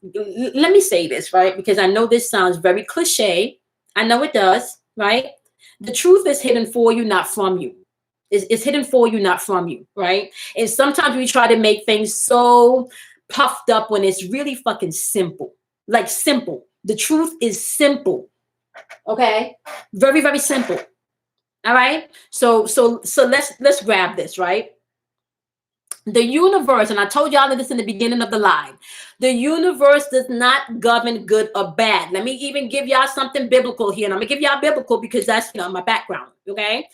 let me say this, right? Because I know this sounds very cliche. I know it does, right? The truth is hidden for you, not from you. It's hidden for you, not from you, right? And sometimes we try to make things so puffed up when it's really fucking simple. Like simple. The truth is simple. Okay, very, very simple. All right. So let's grab this, right? The universe, and I told y'all this in the beginning of the live, the universe does not govern good or bad. Let me even give y'all something biblical here. And I'm gonna give y'all biblical because that's my background. Okay.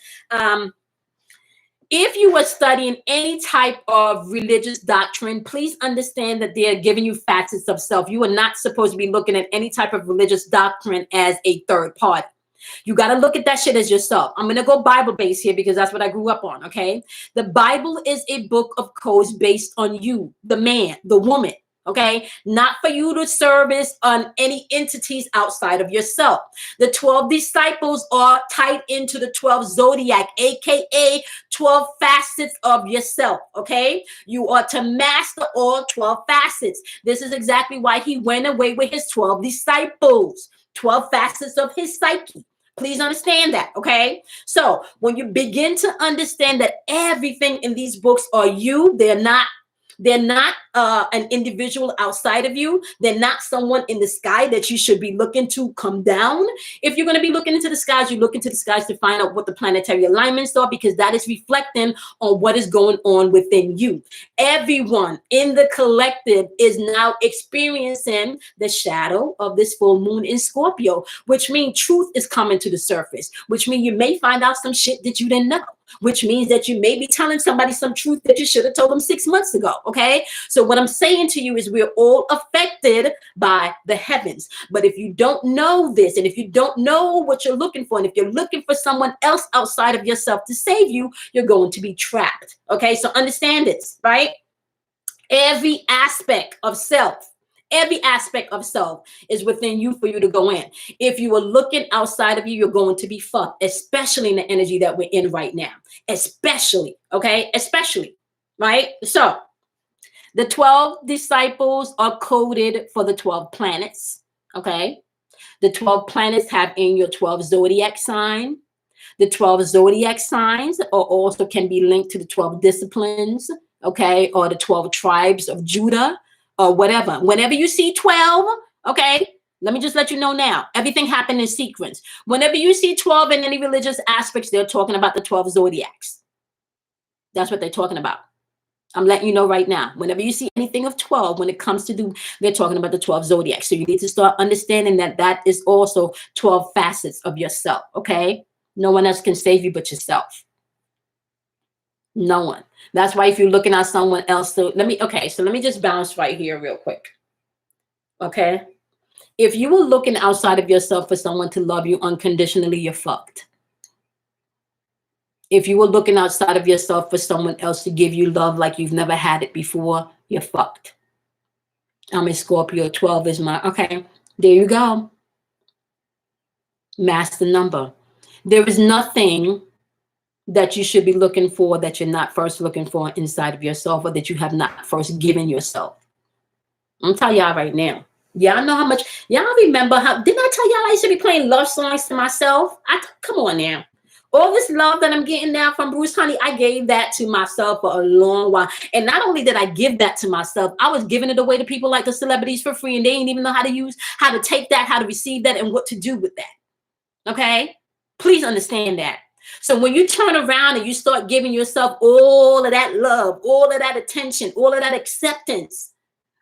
If you are studying any type of religious doctrine, please understand that they are giving you facets of self. You are not supposed to be looking at any type of religious doctrine as a third party. You got to look at that shit as yourself. I'm going to go Bible based here because that's what I grew up on. Okay. The Bible is a book of codes based on you, the man, the woman. Okay. Not for you to service on any entities outside of yourself. The 12 disciples are tied into the 12 zodiac, AKA 12 facets of yourself. Okay. You are to master all 12 facets. This is exactly why he went away with his 12 disciples, 12 facets of his psyche. Please understand that, okay? So when you begin to understand that everything in these books are you, they're not an individual outside of you. They're not someone in the sky that you should be looking to come down. If you're going to be looking into the skies, you look into the skies to find out what the planetary alignments are, because that is reflecting on what is going on within you. Everyone in the collective is now experiencing the shadow of this full moon in Scorpio, which means truth is coming to the surface, which means you may find out some shit that you didn't know, which means that you may be telling somebody some truth that you should have told them 6 months ago. Okay. So what I'm saying to you is we're all affected by the heavens. But if you don't know this, and if you don't know what you're looking for, and if you're looking for someone else outside of yourself to save you, you're going to be trapped. Okay. So understand this, right? Every aspect of self is within you for you to go in. If you are looking outside of you, you're going to be fucked, especially in the energy that we're in right now. Especially, okay? Especially, right? So the 12 disciples are coded for the 12 planets, okay? The 12 planets have in your 12 zodiac sign. The 12 zodiac signs are also can be linked to the 12 disciplines, okay, or the 12 tribes of Judah, or whatever. Whenever you see 12, okay, let me just let you know now, everything happened in sequence. Whenever you see 12 in any religious aspects, they're talking about the 12 zodiacs. That's what they're talking about. I'm letting you know right now. Whenever you see anything of 12, when it comes to they're talking about the 12 zodiacs. So you need to start understanding that that is also 12 facets of yourself, okay? No one else can save you but yourself. No one. That's why if you're looking at someone else, so let me just bounce right here real quick. Okay. If you were looking outside of yourself for someone to love you unconditionally, you're fucked. If you were looking outside of yourself for someone else to give you love like you've never had it before, you're fucked. I'm a Scorpio. 12 is my, okay, there you go. Master number. There is nothing that you should be looking for that you're not first looking for inside of yourself, or that you have not first given yourself. I'm telling y'all right now. Y'all know how much, y'all remember how, didn't I tell y'all I used to be playing love songs to myself? Come on now. All this love that I'm getting now from Bruce, honey, I gave that to myself for a long while. And not only did I give that to myself, I was giving it away to people like the celebrities for free, and they didn't even know how to take that, how to receive that, and what to do with that. Okay? Please understand that. So when you turn around and you start giving yourself all of that love, all of that attention, all of that acceptance,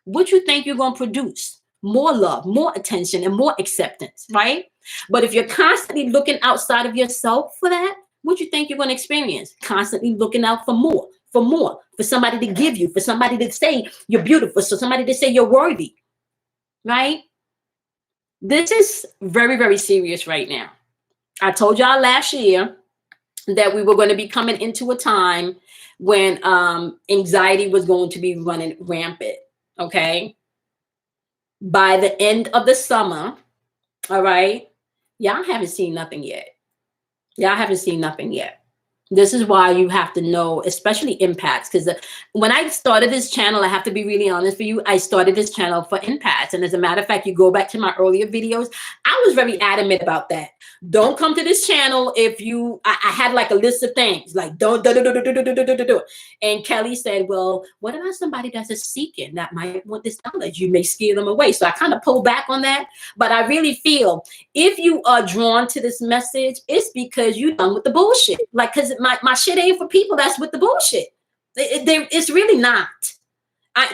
what you think you're going to produce? More love, more attention, and more acceptance, right? But if you're constantly looking outside of yourself for that, what you think you're going to experience? Constantly looking out for more, for somebody to give you, for somebody to say you're beautiful, for somebody to say you're worthy, right? This is very, very serious right now. I told y'all last year that we were going to be coming into a time when anxiety was going to be running rampant, okay? By the end of the summer, all right, y'all haven't seen nothing yet. Y'all haven't seen nothing yet. This is why you have to know, especially impacts, because when I started this channel, I have to be really honest with you, I started this channel for impacts. And as a matter of fact, you go back to my earlier videos, I was very adamant about that. Don't come to this channel if I had like a list of things, like don't. And Kelly said, well, what about somebody that's a seeking that might want this knowledge? You may scare them away. So I kind of pulled back on that. But I really feel if you are drawn to this message, it's because you're done with the bullshit. Like, because my shit ain't for people that's with the bullshit. It's really not.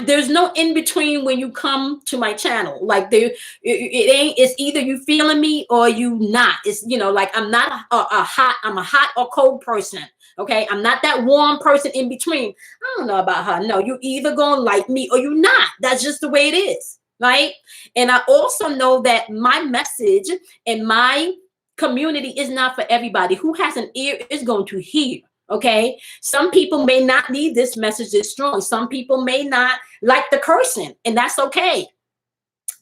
There's no in between when you come to my channel. Like it's either you feeling me or you not. It's, like I'm not I'm a hot or cold person. Okay. I'm not that warm person in between. I don't know about her. No, you either gonna like me or you not. That's just the way it is. Right. And I also know that my message and my community is not for everybody. Who has an ear is going to hear. Okay. Some people may not need this message this strong. Some people may not like the cursing, and that's okay.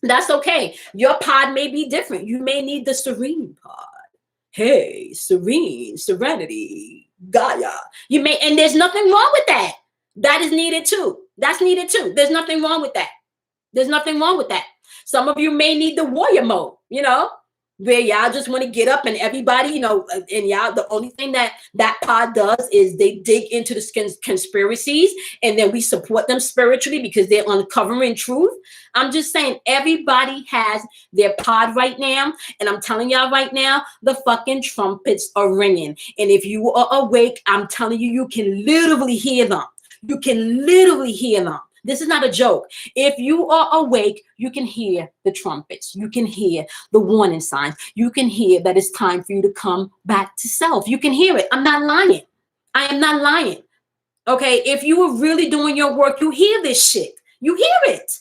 That's okay. Your pod may be different. You may need the serene pod. Hey, serene, serenity, Gaia. You may, and there's nothing wrong with that. That is needed too. That's needed too. There's nothing wrong with that. There's nothing wrong with that. Some of you may need the warrior mode, where y'all just want to get up and everybody, and y'all, the only thing that pod does is they dig into the conspiracies, and then we support them spiritually because they're uncovering truth. I'm just saying everybody has their pod right now. And I'm telling y'all right now, the fucking trumpets are ringing. And if you are awake, I'm telling you, you can literally hear them. You can literally hear them. This is not a joke. If you are awake, you can hear the trumpets. You can hear the warning signs. You can hear that it's time for you to come back to self. You can hear it. I'm not lying. I am not lying. Okay. If you are really doing your work, you hear this shit. You hear it.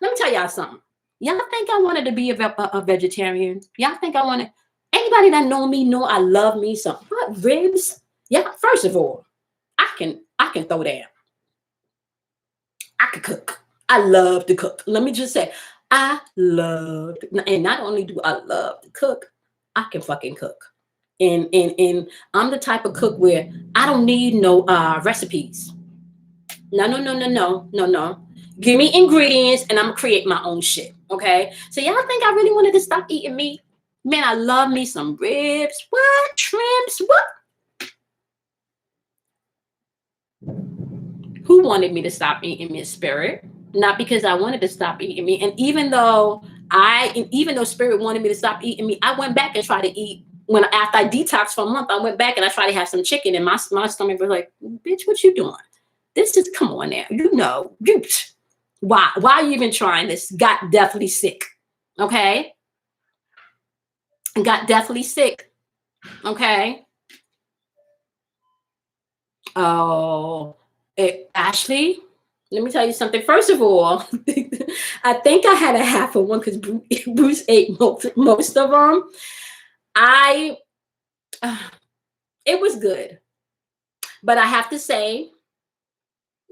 Let me tell y'all something. Y'all think I wanted to be a vegetarian? Y'all think I wanted, anybody that know me know I love me some ribs. Yeah. First of all, I can throw down. I could cook. I love to cook. Let me just say, I love, and not only do I love to cook, I can fucking cook. And I'm the type of cook where I don't need no recipes. No. Give me ingredients and I'm gonna create my own shit. Okay. So y'all think I really wanted to stop eating meat? Man, I love me some ribs. What? Shrimps? What? Who wanted me to stop eating meat? Spirit. Not because I wanted to stop eating meat. And even though Spirit wanted me to stop eating meat, I went back and tried to eat. After I detoxed for a month, I went back and I tried to have some chicken, and my stomach was like, bitch, what you doing? This is, come on now. Why are you even trying this? Got deathly sick. Okay. Got deathly sick. Okay. Oh, Ashley, let me tell you something. First of all, I think I had a half of one because Bruce ate most of them. I, it was good, but I have to say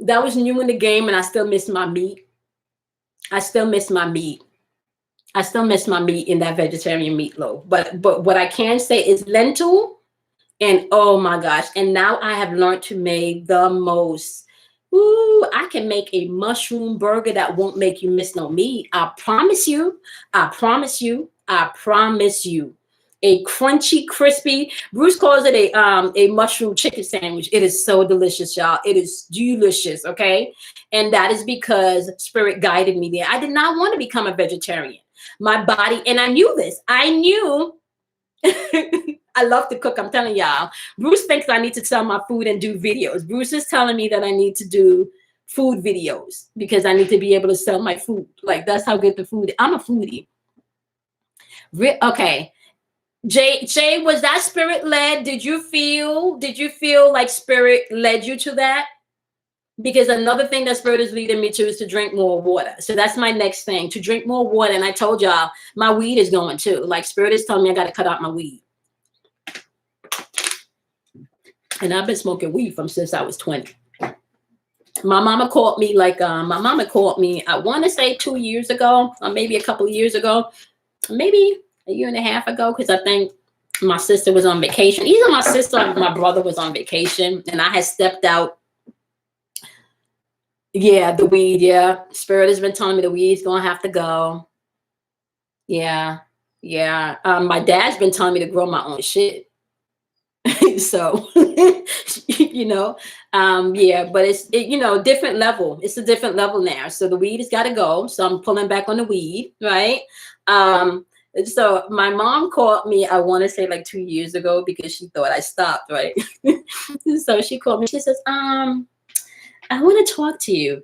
that was new in the game, and I still miss my meat. I still miss my meat. I still miss my meat in that vegetarian meatloaf. But what I can say is lentil. And oh my gosh. And now I have learned to make the most. Ooh, I can make a mushroom burger that won't make you miss no meat. I promise you. I promise you. I promise you. A crunchy, crispy. Bruce calls it a mushroom chicken sandwich. It is so delicious, y'all. It is delicious, okay? And that is because Spirit guided me there. I did not want to become a vegetarian. My body, and I knew this. I knew I love to cook. I'm telling y'all. Bruce thinks I need to sell my food and do videos. Bruce is telling me that I need to do food videos because I need to be able to sell my food. Like that's how good the food. I'm a foodie. Okay. Jay, was that spirit led? Did you feel like spirit led you to that? Because another thing that spirit is leading me to is to drink more water. So that's my next thing, to drink more water. And I told y'all my weed is going too. Like spirit is telling me I got to cut out my weed. And I've been smoking weed from since I was 20. My mama called me I want to say 2 years ago, or maybe a couple of years ago, maybe a year and a half ago, because I think my sister was on vacation. Either my sister or my brother was on vacation, and I had stepped out. Yeah, the weed, yeah. Spirit has been telling me the weed's gonna have to go. Yeah, yeah. My dad's been telling me to grow my own shit. So yeah, but different level. It's a different level now. So the weed has got to go. So I'm pulling back on the weed, right? So my mom called me, I want to say like 2 years ago, because she thought I stopped, right? So she called me, she says, I want to talk to you.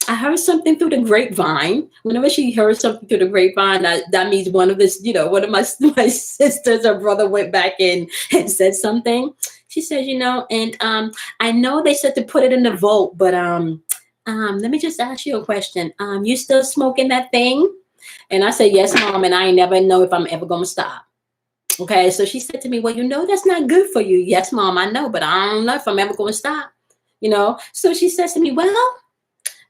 I heard something through the grapevine. Whenever she heard something through the grapevine, that means one of my sisters or brother went back in and said something. She said, and I know they said to put it in the vault, but let me just ask you a question. You still smoking that thing? And I said, yes, mom, and I never know if I'm ever gonna stop. Okay, so she said to me, well, that's not good for you. Yes, mom, I know, but I don't know if I'm ever gonna stop. So she says to me, well,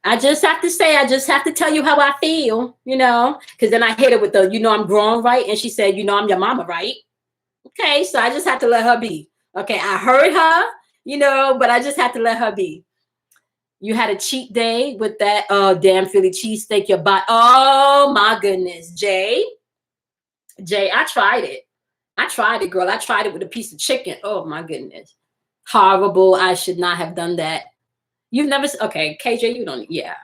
I just have to tell you how I feel, because then I hit her with the, I'm grown, right? And she said, I'm your mama, right? Okay, so I just have to let her be. Okay, I heard her, but I just have to let her be. You had a cheat day with that damn Philly cheesesteak, your body. Oh my goodness, Jay, I tried it. Girl. I tried it with a piece of chicken. Oh my goodness. Horrible. I should not have done that. You've never, okay, KJ, you don't, yeah.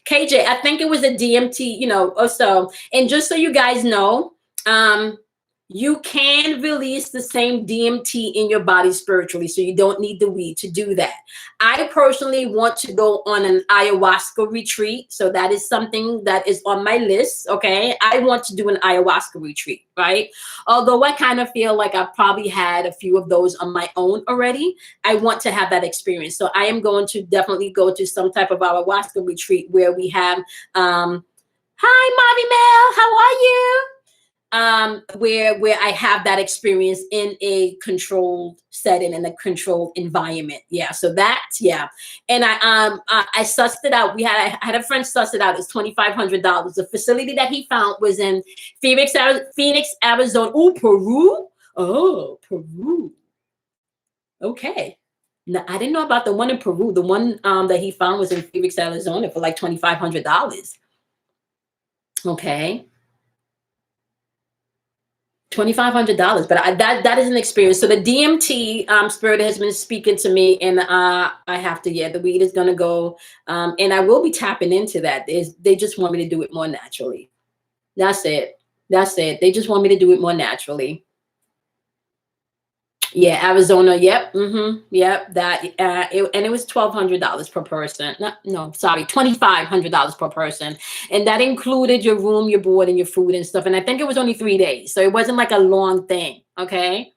KJ, I think it was a DMT, also. And just so you guys know, you can release the same DMT in your body spiritually, so you don't need the weed to do that. I personally want to go on an ayahuasca retreat, so that is something that is on my list, okay? I want to do an ayahuasca retreat, right? Although I kind of feel like I've probably had a few of those on my own already, I want to have that experience. So I am going to definitely go to some type of ayahuasca retreat where we have, hi, Mommy Mel, how are you? Where I have that experience in a controlled setting, in a controlled environment. Yeah. So that's, yeah. And I sussed it out. I had a friend suss it out. It's $2,500. The facility that he found was in Phoenix, Arizona. Oh, Peru. Oh, Peru. Okay. Now, I didn't know about the one in Peru. The one that he found was in Phoenix, Arizona for like $2,500. Okay. $2,500, but that is an experience. So the DMT spirit has been speaking to me, and I have to. Yeah, the weed is gonna go, and I will be tapping into that. They just want me to do it more naturally. That's it. They just want me to do it more naturally. Yeah, Arizona. Yep. Yep. That. And it was $1,200 per person. No, sorry, $2,500 per person, and that included your room, your board, and your food and stuff. And I think it was only 3 days, so it wasn't like a long thing. Okay.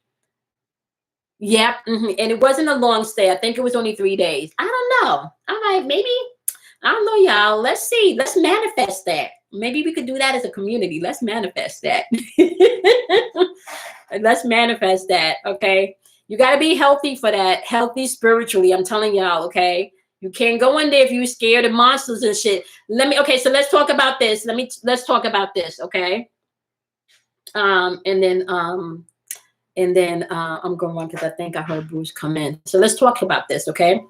Yep. And it wasn't a long stay. I think it was only 3 days. I don't know. I'm like, maybe, I don't know, y'all. Let's see. Let's manifest that. Maybe we could do that as a community. Let's manifest that. Let's manifest that. Okay. You got to be healthy for that. Healthy spiritually. I'm telling y'all. Okay. You can't go in there if you're scared of monsters and shit. Okay. So let's talk about this. Let's talk about this. Okay. And then I'm going to run because I think I heard Bruce come in. So let's talk about this. Okay.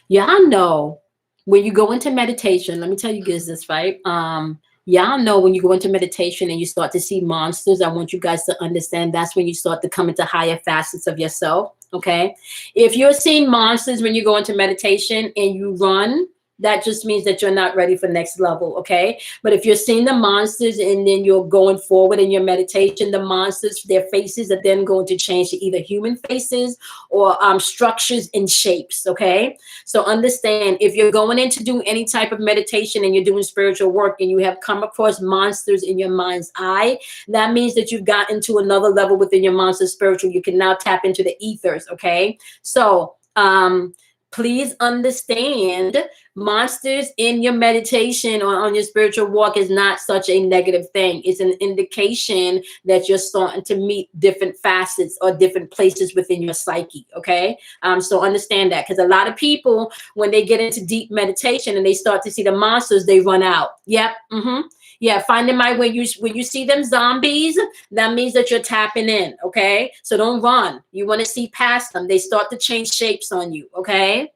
Y'all know when you go into meditation, let me tell you guys this, right? Y'all know when you go into meditation and you start to see monsters, I want you guys to understand that's when you start to come into higher facets of yourself. Okay. If you're seeing monsters when you go into meditation and you run, that just means that you're not ready for next level. Okay. But if you're seeing the monsters and then you're going forward in your meditation, the monsters, their faces are then going to change to either human faces or structures and shapes. Okay. So understand, if you're going in to do any type of meditation and you're doing spiritual work and you have come across monsters in your mind's eye, that means that you've gotten to another level within your monster spiritual. You can now tap into the ethers. Okay. So, please understand, monsters in your meditation or on your spiritual walk is not such a negative thing. It's an indication that you're starting to meet different facets or different places within your psyche. Okay. So understand that, because a lot of people, when they get into deep meditation and they start to see the monsters, they run out. Yep. Yeah, find them out when you see them zombies, that means that you're tapping in, okay? So don't run. You want to see past them. They start to change shapes on you, okay?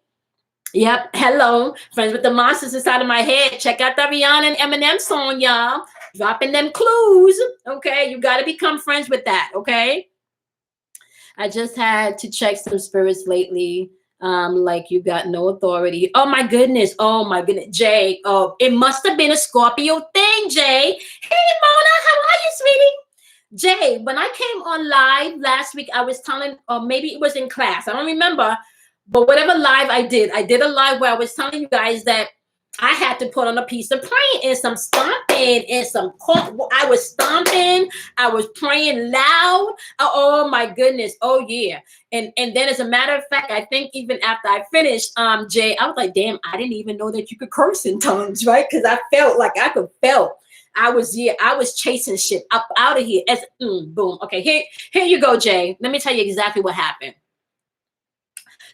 Yep. Hello, friends with the monsters inside of my head. Check out the Rihanna and Eminem song, y'all. Dropping them clues, okay? You got to become friends with that, okay? I just had to check some spirits lately. Like you got no authority. Oh my goodness. Jay. Oh, it must have been a Scorpio thing, Jay. Hey Mona, how are you, sweetie? Jay, when I came on live last week, I was telling, or maybe it was in class, I don't remember, but whatever live I did a live where I was telling you guys that I had to put on a piece of praying and some stomping and some, I was stomping, I was praying loud. Oh my goodness. Oh yeah. And then as a matter of fact, I think even after I finished, Jay, I was like, damn, I didn't even know that you could curse in tongues, right? Because I felt like I could felt. I was chasing shit up out of here. As boom. Okay, here you go, Jay. Let me tell you exactly what happened.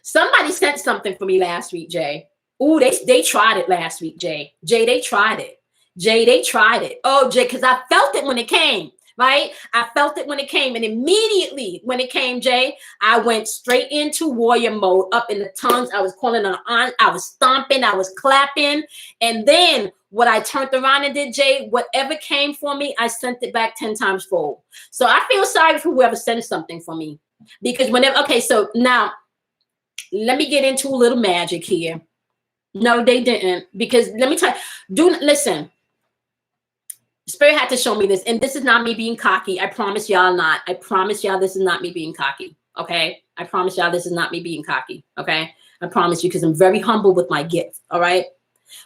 Somebody sent something for me last week, Jay. Ooh, they tried it last week, Jay. Jay, they tried it. Jay, they tried it. Oh, Jay, because I felt it when it came, right? I felt it when it came. And immediately when it came, Jay, I went straight into warrior mode, up in the tongues. I was calling on, I was stomping, I was clapping. And then what I turned around and did, Jay, whatever came for me, I sent it back 10 times fold. So I feel sorry for whoever sent something for me. Because okay, so now let me get into a little magic here. No, they didn't. Because let me tell you, listen. Spirit had to show me this. And this is not me being cocky. I promise y'all not. I promise y'all this is not me being cocky. Okay? I promise y'all this is not me being cocky. Okay? I promise you, because I'm very humble with my gift. All right?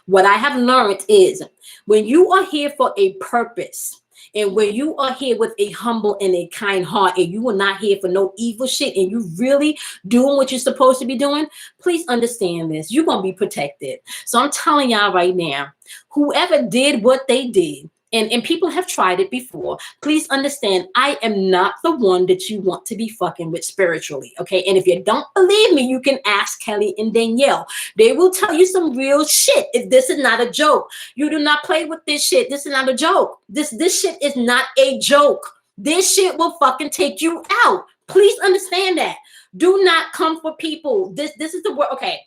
What I have learned is when you are here for a purpose, and when you are here with a humble and a kind heart, and you are not here for no evil shit, and you really doing what you're supposed to be doing, please understand this. You're going to be protected. So I'm telling y'all right now, whoever did what they did, and people have tried it before, please understand, I am not the one that you want to be fucking with spiritually, okay? And if you don't believe me, you can ask Kelly and Danielle. They will tell you some real shit. If this is not a joke. You do not play with this shit. This is not a joke. This shit is not a joke. This shit will fucking take you out. Please understand that. Do not come for people. This is the word. Okay.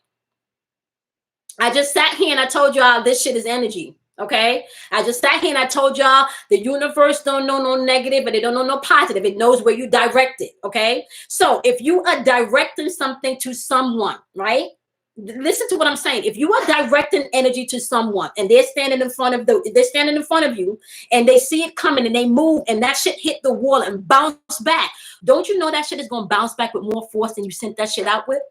I just sat here and I told y'all this shit is energy. Okay, I just sat here and I told y'all the universe don't know no negative, but they don't know no positive. It knows where you direct it. Okay, so if you are directing something to someone, right? Listen to what I'm saying. If you are directing energy to someone and they're standing in front of you and they see it coming and they move and that shit hit the wall and bounce back, don't you know that shit is gonna bounce back with more force than you sent that shit out with?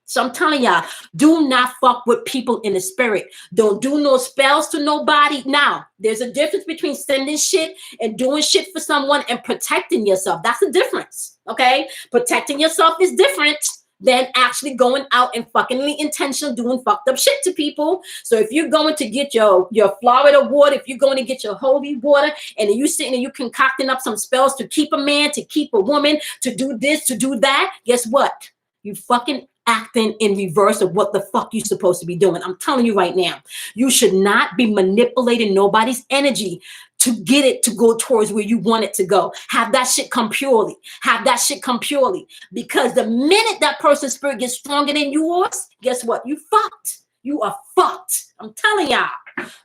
So I'm telling y'all, do not fuck with people in the spirit. Don't do no spells to nobody. Now, there's a difference between sending shit and doing shit for someone and protecting yourself. That's the difference. Okay, protecting yourself is different than actually going out and fuckingly intentional doing fucked up shit to people. So if you're going to get your Florida water, if you're going to get your holy water, and then you sitting and you concocting up some spells to keep a man, to keep a woman, to do this, to do that, guess what? You fucking acting in reverse of what the fuck you're supposed to be doing. I'm telling you right now, you should not be manipulating nobody's energy to get it to go towards where you want it to go. Have that shit come purely. Have that shit come purely. Because the minute that person's spirit gets stronger than yours, guess what? You fucked. You are fucked. I'm telling y'all.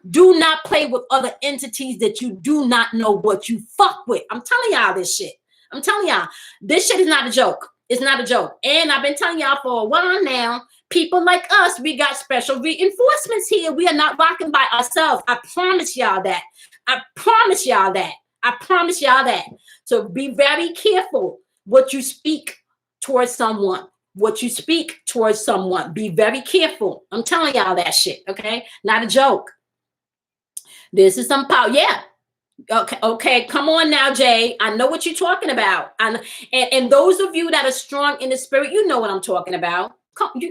Do not play with other entities that you do not know what you fuck with. I'm telling y'all this shit. I'm telling y'all, this shit is not a joke. It's not a joke. And I've been telling y'all for a while now, people like us, we got special reinforcements here. We are not rocking by ourselves. I promise y'all that. I promise y'all that. I promise y'all that. So be very careful what you speak towards someone. What you speak towards someone. Be very careful. I'm telling y'all that shit, okay? Not a joke. This is some power. Yeah. Okay, come on now, Jay. I know what you're talking about. And those of you that are strong in the spirit, you know what I'm talking about. I'm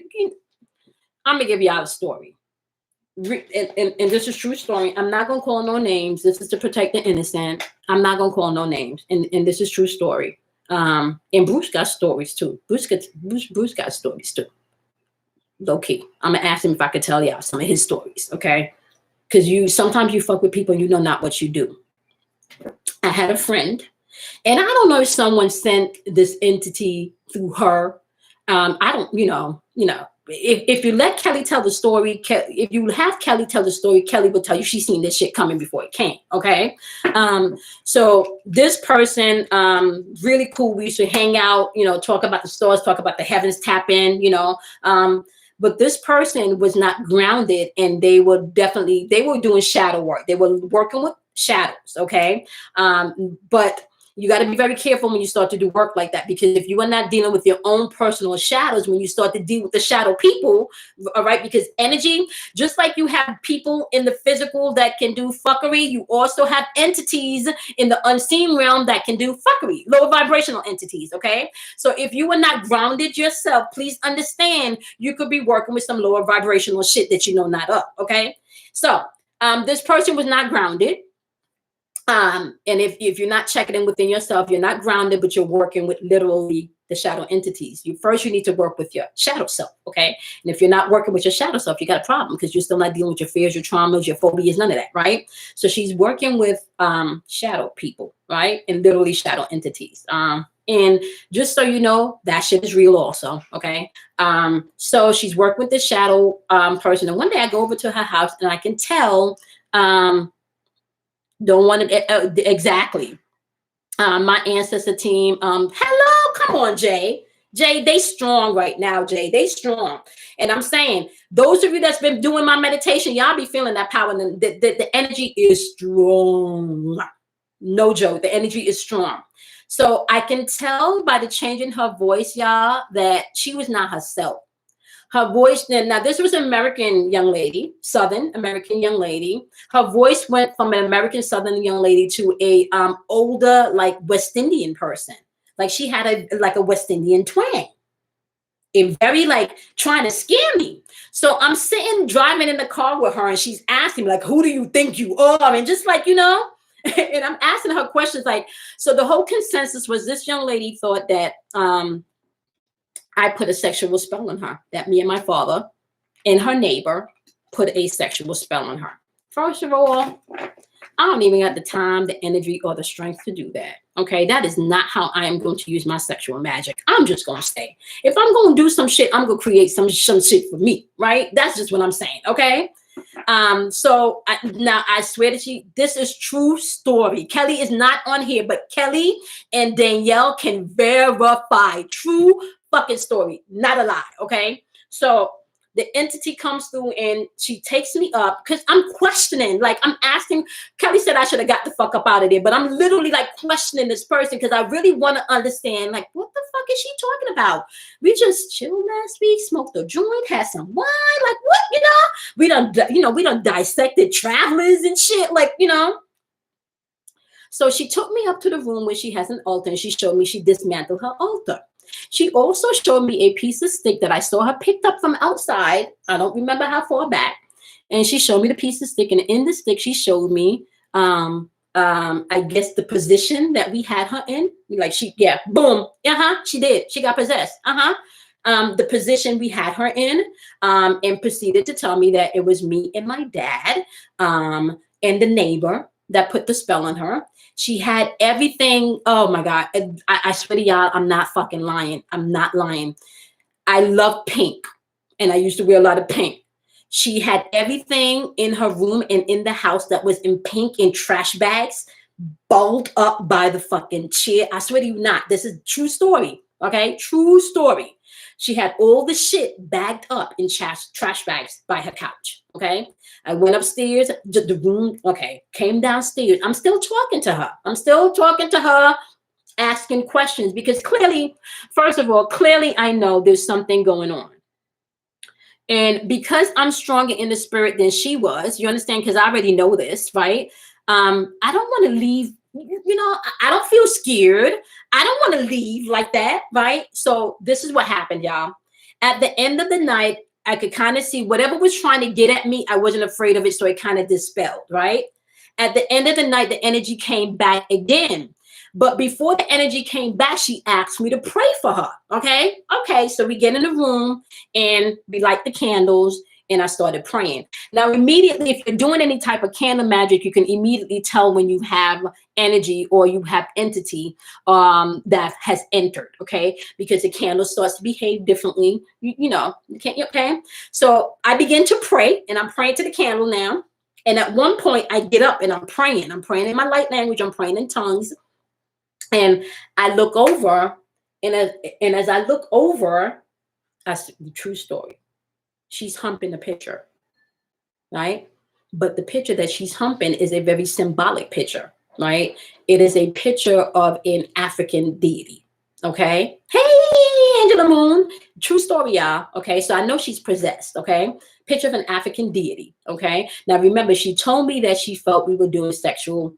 gonna give y'all a story. And this is true story. I'm not gonna call no names. This is to protect the innocent. I'm not gonna call no names. And this is true story. And Bruce got stories too. Bruce got stories too. Low key. I'm gonna ask him if I could tell y'all some of his stories, okay? Because sometimes you fuck with people and you know not what you do. I had a friend, and I don't know if someone sent this entity through her. I don't, if you let Kelly tell the story, if you have Kelly tell the story, Kelly will tell you she's seen this shit coming before it came. Okay. So this person, really cool. We used to hang out, talk about the stars, talk about the heavens, tap in, but this person was not grounded, and they were doing shadow work. They were working with shadows. Okay. But you got to be very careful when you start to do work like that, because if you are not dealing with your own personal shadows, when you start to deal with the shadow people, all right, because energy, just like you have people in the physical that can do fuckery, you also have entities in the unseen realm that can do fuckery, lower vibrational entities, okay? So if you are not grounded yourself, please understand you could be working with some lower vibrational shit that you know not of, okay? So this person was not grounded. And if you're not checking in within yourself, you're not grounded, but you're working with literally the shadow entities. You need to work with your shadow self, okay? And if you're not working with your shadow self, you got a problem, because you're still not dealing with your fears, your traumas, your phobias, none of that, right? So she's working with shadow people, right? And literally shadow entities. And just so you know, that shit is real also, okay? So she's working with this shadow person. And one day I go over to her house, and I can tell... don't want it exactly. My ancestor team. Hello, come on, Jay. Jay, they strong right now, Jay. They strong. And I'm saying, those of you that's been doing my meditation, y'all be feeling that power. And the energy is strong. No joke. The energy is strong. So I can tell by the change in her voice, y'all, that she was not herself. Her voice, now this was an American young lady, Southern American young lady. Her voice went from an American Southern young lady to a older, like West Indian person. Like she had a West Indian twang. And very like trying to scare me. So I'm driving in the car with her, and she's asking me like, who do you think you are? And just like, and I'm asking her questions like, so the whole consensus was this young lady thought that, I put a sexual spell on her, that me and my father and her neighbor put a sexual spell on her. First of all, I don't even have the time, the energy, or the strength to do that. Okay, that is not how I am going to use my sexual magic. I'm just going to stay. If I'm going to do some shit, I'm going to create some shit for me, right? That's just what I'm saying, okay? So now I swear to you, this is true story. Kelly is not on here, but Kelly and Danielle can verify true fucking story, not a lie, okay? So the entity comes through, and she takes me up, because I'm questioning, like I'm asking. Kelly said I should have got the fuck up out of there, but I'm literally like questioning this person, because I really want to understand, like, what the fuck is she talking about? We just chilled last week, smoked a joint, had some wine, like what, we done dissected travelers and shit, like, So she took me up to the room where she has an altar, and she showed me she dismantled her altar. She also showed me a piece of stick that I saw her picked up from outside. I don't remember how far back. And she showed me the piece of stick, and in the stick, she showed me, I guess the position that we had her in. Like yeah, boom, she did. She got possessed. The position we had her in, and proceeded to tell me that it was me and my dad, and the neighbor that put the spell on her. She had everything. Oh my God. I swear to y'all, I'm not fucking lying. I'm not lying. I love pink, and I used to wear a lot of pink. She had everything in her room and in the house that was in pink in trash bags, balled up by the fucking chair. I swear to you not. This is true story. Okay. True story. She had all the shit bagged up in trash bags by her couch. Okay. I went upstairs, the room. Okay. Came downstairs. I'm still talking to her. Asking questions, because clearly, first of all, clearly I know there's something going on. And because I'm stronger in the spirit than she was, you understand? Because I already know this, right? I don't want to leave, I don't feel scared. I don't want to leave like that, right? So this is what happened, y'all. At the end of the night, I could kind of see whatever was trying to get at me, I wasn't afraid of it, so it kind of dispelled, right? At the end of the night, the energy came back again. But before the energy came back, she asked me to pray for her. Okay. So we get in the room and we light the candles, and I started praying. Now, immediately, if you're doing any type of candle magic, you can immediately tell when you have energy or you have entity that has entered. Okay. Because the candle starts to behave differently. You can't. Okay. So I begin to pray, and I'm praying to the candle now. And at one point I get up and I'm praying. I'm praying in my light language. I'm praying in tongues. And I look over, and as I look over, that's the true story. She's humping the picture, right? But the picture that she's humping is a very symbolic picture, right? It is a picture of an African deity, okay? Hey, Angela Moon, true story, y'all, okay? So I know she's possessed, okay? Picture of an African deity, okay? Now, remember, she told me that she felt we were doing sexual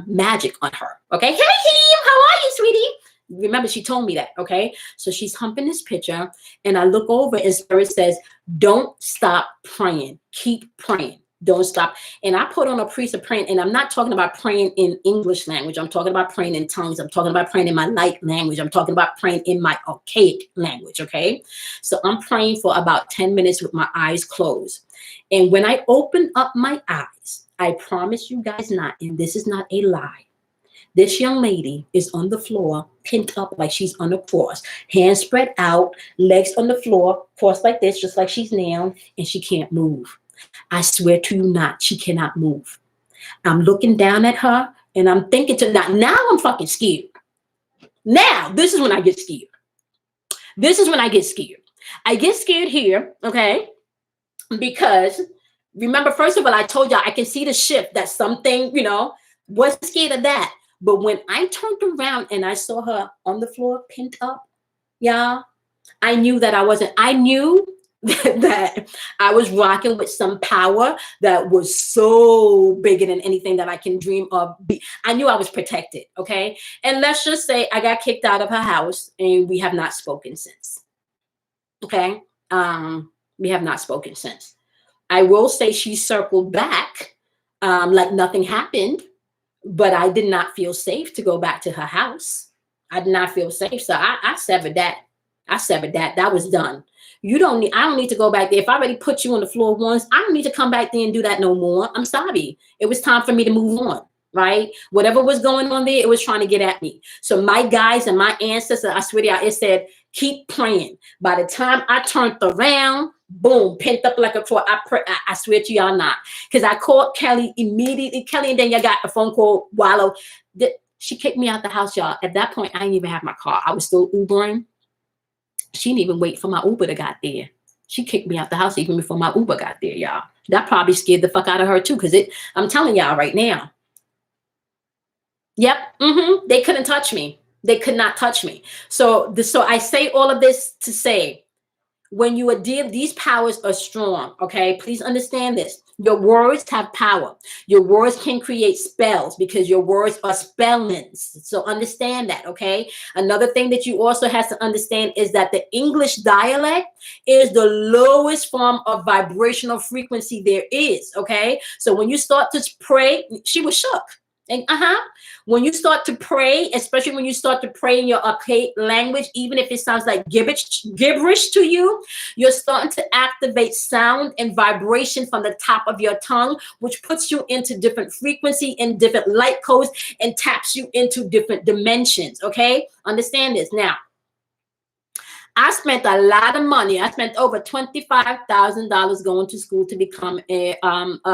magic on her. Okay. Hey, Kim, how are you, sweetie? Remember, she told me that. Okay. So she's humping this picture, and I look over, and Spirit says, don't stop praying. Keep praying. Don't stop. And I put on a priest of praying, and I'm not talking about praying in English language. I'm talking about praying in tongues. I'm talking about praying in my light language. I'm talking about praying in my archaic language. Okay. So I'm praying for about 10 minutes with my eyes closed. And when I open up my eyes, I promise you guys not, and this is not a lie. This young lady is on the floor, pinned up like she's on a cross, hands spread out, legs on the floor, crossed like this, just like she's nailed, and she can't move. I swear to you not, she cannot move. I'm looking down at her, and I'm thinking to now I'm fucking scared. Now, this is when I get scared. I get scared here, okay? Because remember, first of all, I told y'all I can see the shift, that something, wasn't scared of that. But when I turned around and I saw her on the floor, pinned up, y'all, I knew that I knew that I was rocking with some power that was so bigger than anything that I can dream of. I knew I was protected, okay? And let's just say I got kicked out of her house, and we have not spoken since, okay? We have not spoken since. I will say she circled back like nothing happened, but I did not feel safe to go back to her house. I did not feel safe. So I severed that. That was done. I don't need to go back there. If I already put you on the floor once, I don't need to come back there and do that no more. I'm sorry. It was time for me to move on, right? Whatever was going on there, it was trying to get at me. So my guys and my ancestors, I swear to you, it said, keep praying. By the time I turned around, boom, pent up like a crow. I swear to y'all not. Because I called Kelly immediately. Kelly, and then you got a phone call, Wallow. She kicked me out the house, y'all. At that point, I didn't even have my car. I was still Ubering. She didn't even wait for my Uber to get there. She kicked me out the house even before my Uber got there, y'all. That probably scared the fuck out of her too, because I'm telling y'all right now. Yep. They couldn't touch me. They could not touch me. So I say all of this to say, when you are these powers are strong, okay? Please understand this. Your words have power. Your words can create spells because your words are spellings. So understand that, okay? Another thing that you also have to understand is that the English dialect is the lowest form of vibrational frequency there is, okay? So when you start to pray, she was shook. And when you start to pray, especially when you start to pray in your archaic language, even if it sounds like gibberish to you, you're starting to activate sound and vibration from the top of your tongue, which puts you into different frequency and different light codes and taps you into different dimensions. Okay, understand this now. I spent a lot of money. I spent over $25,000 going to school to become a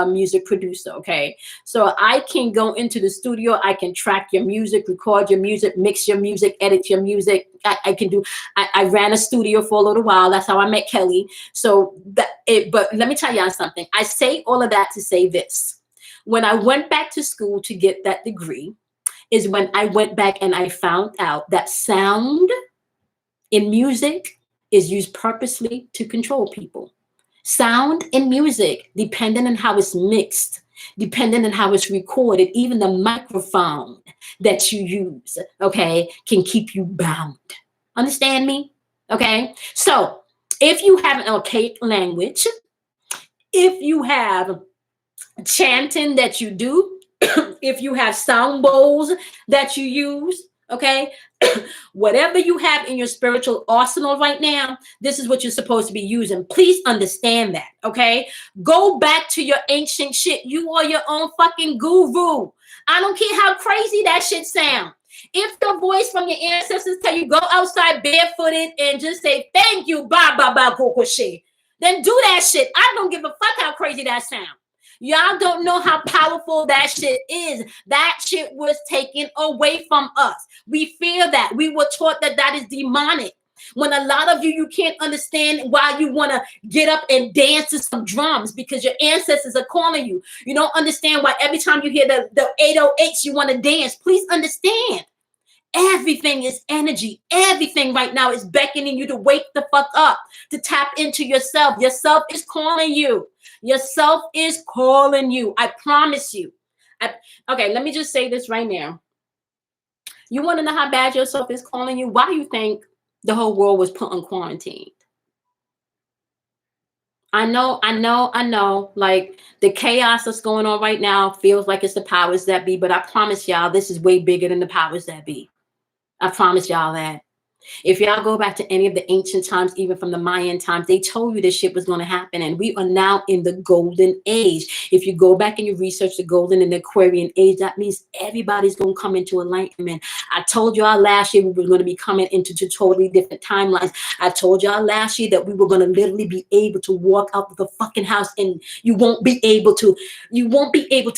music producer. Okay, so I can go into the studio. I can track your music, record your music, mix your music, edit your music. I can do. I ran a studio for a little while. That's how I met Kelly. So but let me tell y'all something. I say all of that to say this. When I went back to school to get that degree, is when I went back and I found out that sound in music is used purposely to control people. Sound in music, depending on how it's mixed, depending on how it's recorded, even the microphone that you use, okay, can keep you bound. Understand me? Okay. So if you have an archaic language, if you have chanting that you do, if you have sound bowls that you use, okay, whatever you have in your spiritual arsenal right now, this is what you're supposed to be using. Please understand that, okay? Go back to your ancient shit. You are your own fucking guru. I don't care how crazy that shit sounds. If the voice from your ancestors tell you go outside barefooted and just say thank you, ba ba ba kokoshe, then do that shit. I don't give a fuck how crazy that sounds. Y'all don't know how powerful that shit is. That shit was taken away from us. We fear that. We were taught that that is demonic. When a lot of you can't understand why you want to get up and dance to some drums because your ancestors are calling you. You don't understand why every time you hear the 808s, you want to dance. Please understand. Everything is energy. Everything right now is beckoning you to wake the fuck up, to tap into yourself. Yourself is calling you. Yourself is calling you. I promise you. Okay, let me just say this right now. You want to know how bad yourself is calling you? Why do you think the whole world was put on quarantine? I know. Like the chaos that's going on right now feels like it's the powers that be, but I promise y'all, this is way bigger than the powers that be. I promise y'all that. If y'all go back to any of the ancient times, even from the Mayan times, they told you this shit was going to happen. And we are now in the golden age. If you go back and you research the golden and the Aquarian age, that means everybody's going to come into enlightenment. I told y'all last year we were going to be coming into two totally different timelines. I told y'all last year that we were going to literally be able to walk out of the fucking house and you won't be able to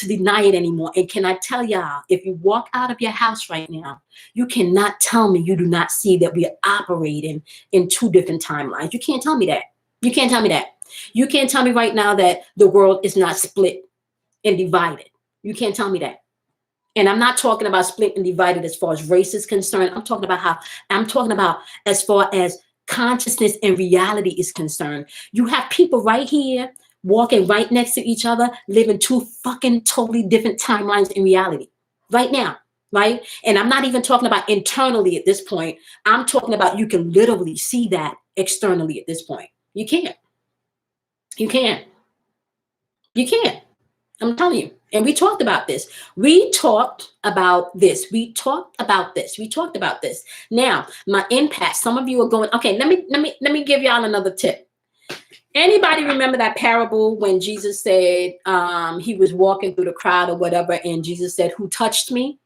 deny it anymore. And can I tell y'all, if you walk out of your house right now, you cannot tell me you do not see that we are operating in two different timelines. You can't tell me that. You can't tell me that. You can't tell me right now that the world is not split and divided. You can't tell me that. And I'm not talking about split and divided as far as race is concerned. I'm talking about as far as consciousness and reality is concerned. You have people right here walking right next to each other, living two fucking totally different timelines in reality right now. Right? And I'm not even talking about internally at this point. I'm talking about you can literally see that externally at this point. You can't. You can't. You can't. I'm telling you. And we talked about this. We talked about this. Now, my impact. Some of you are going, okay, let me give y'all another tip. Anybody remember that parable when Jesus said he was walking through the crowd or whatever, and Jesus said, "Who touched me?"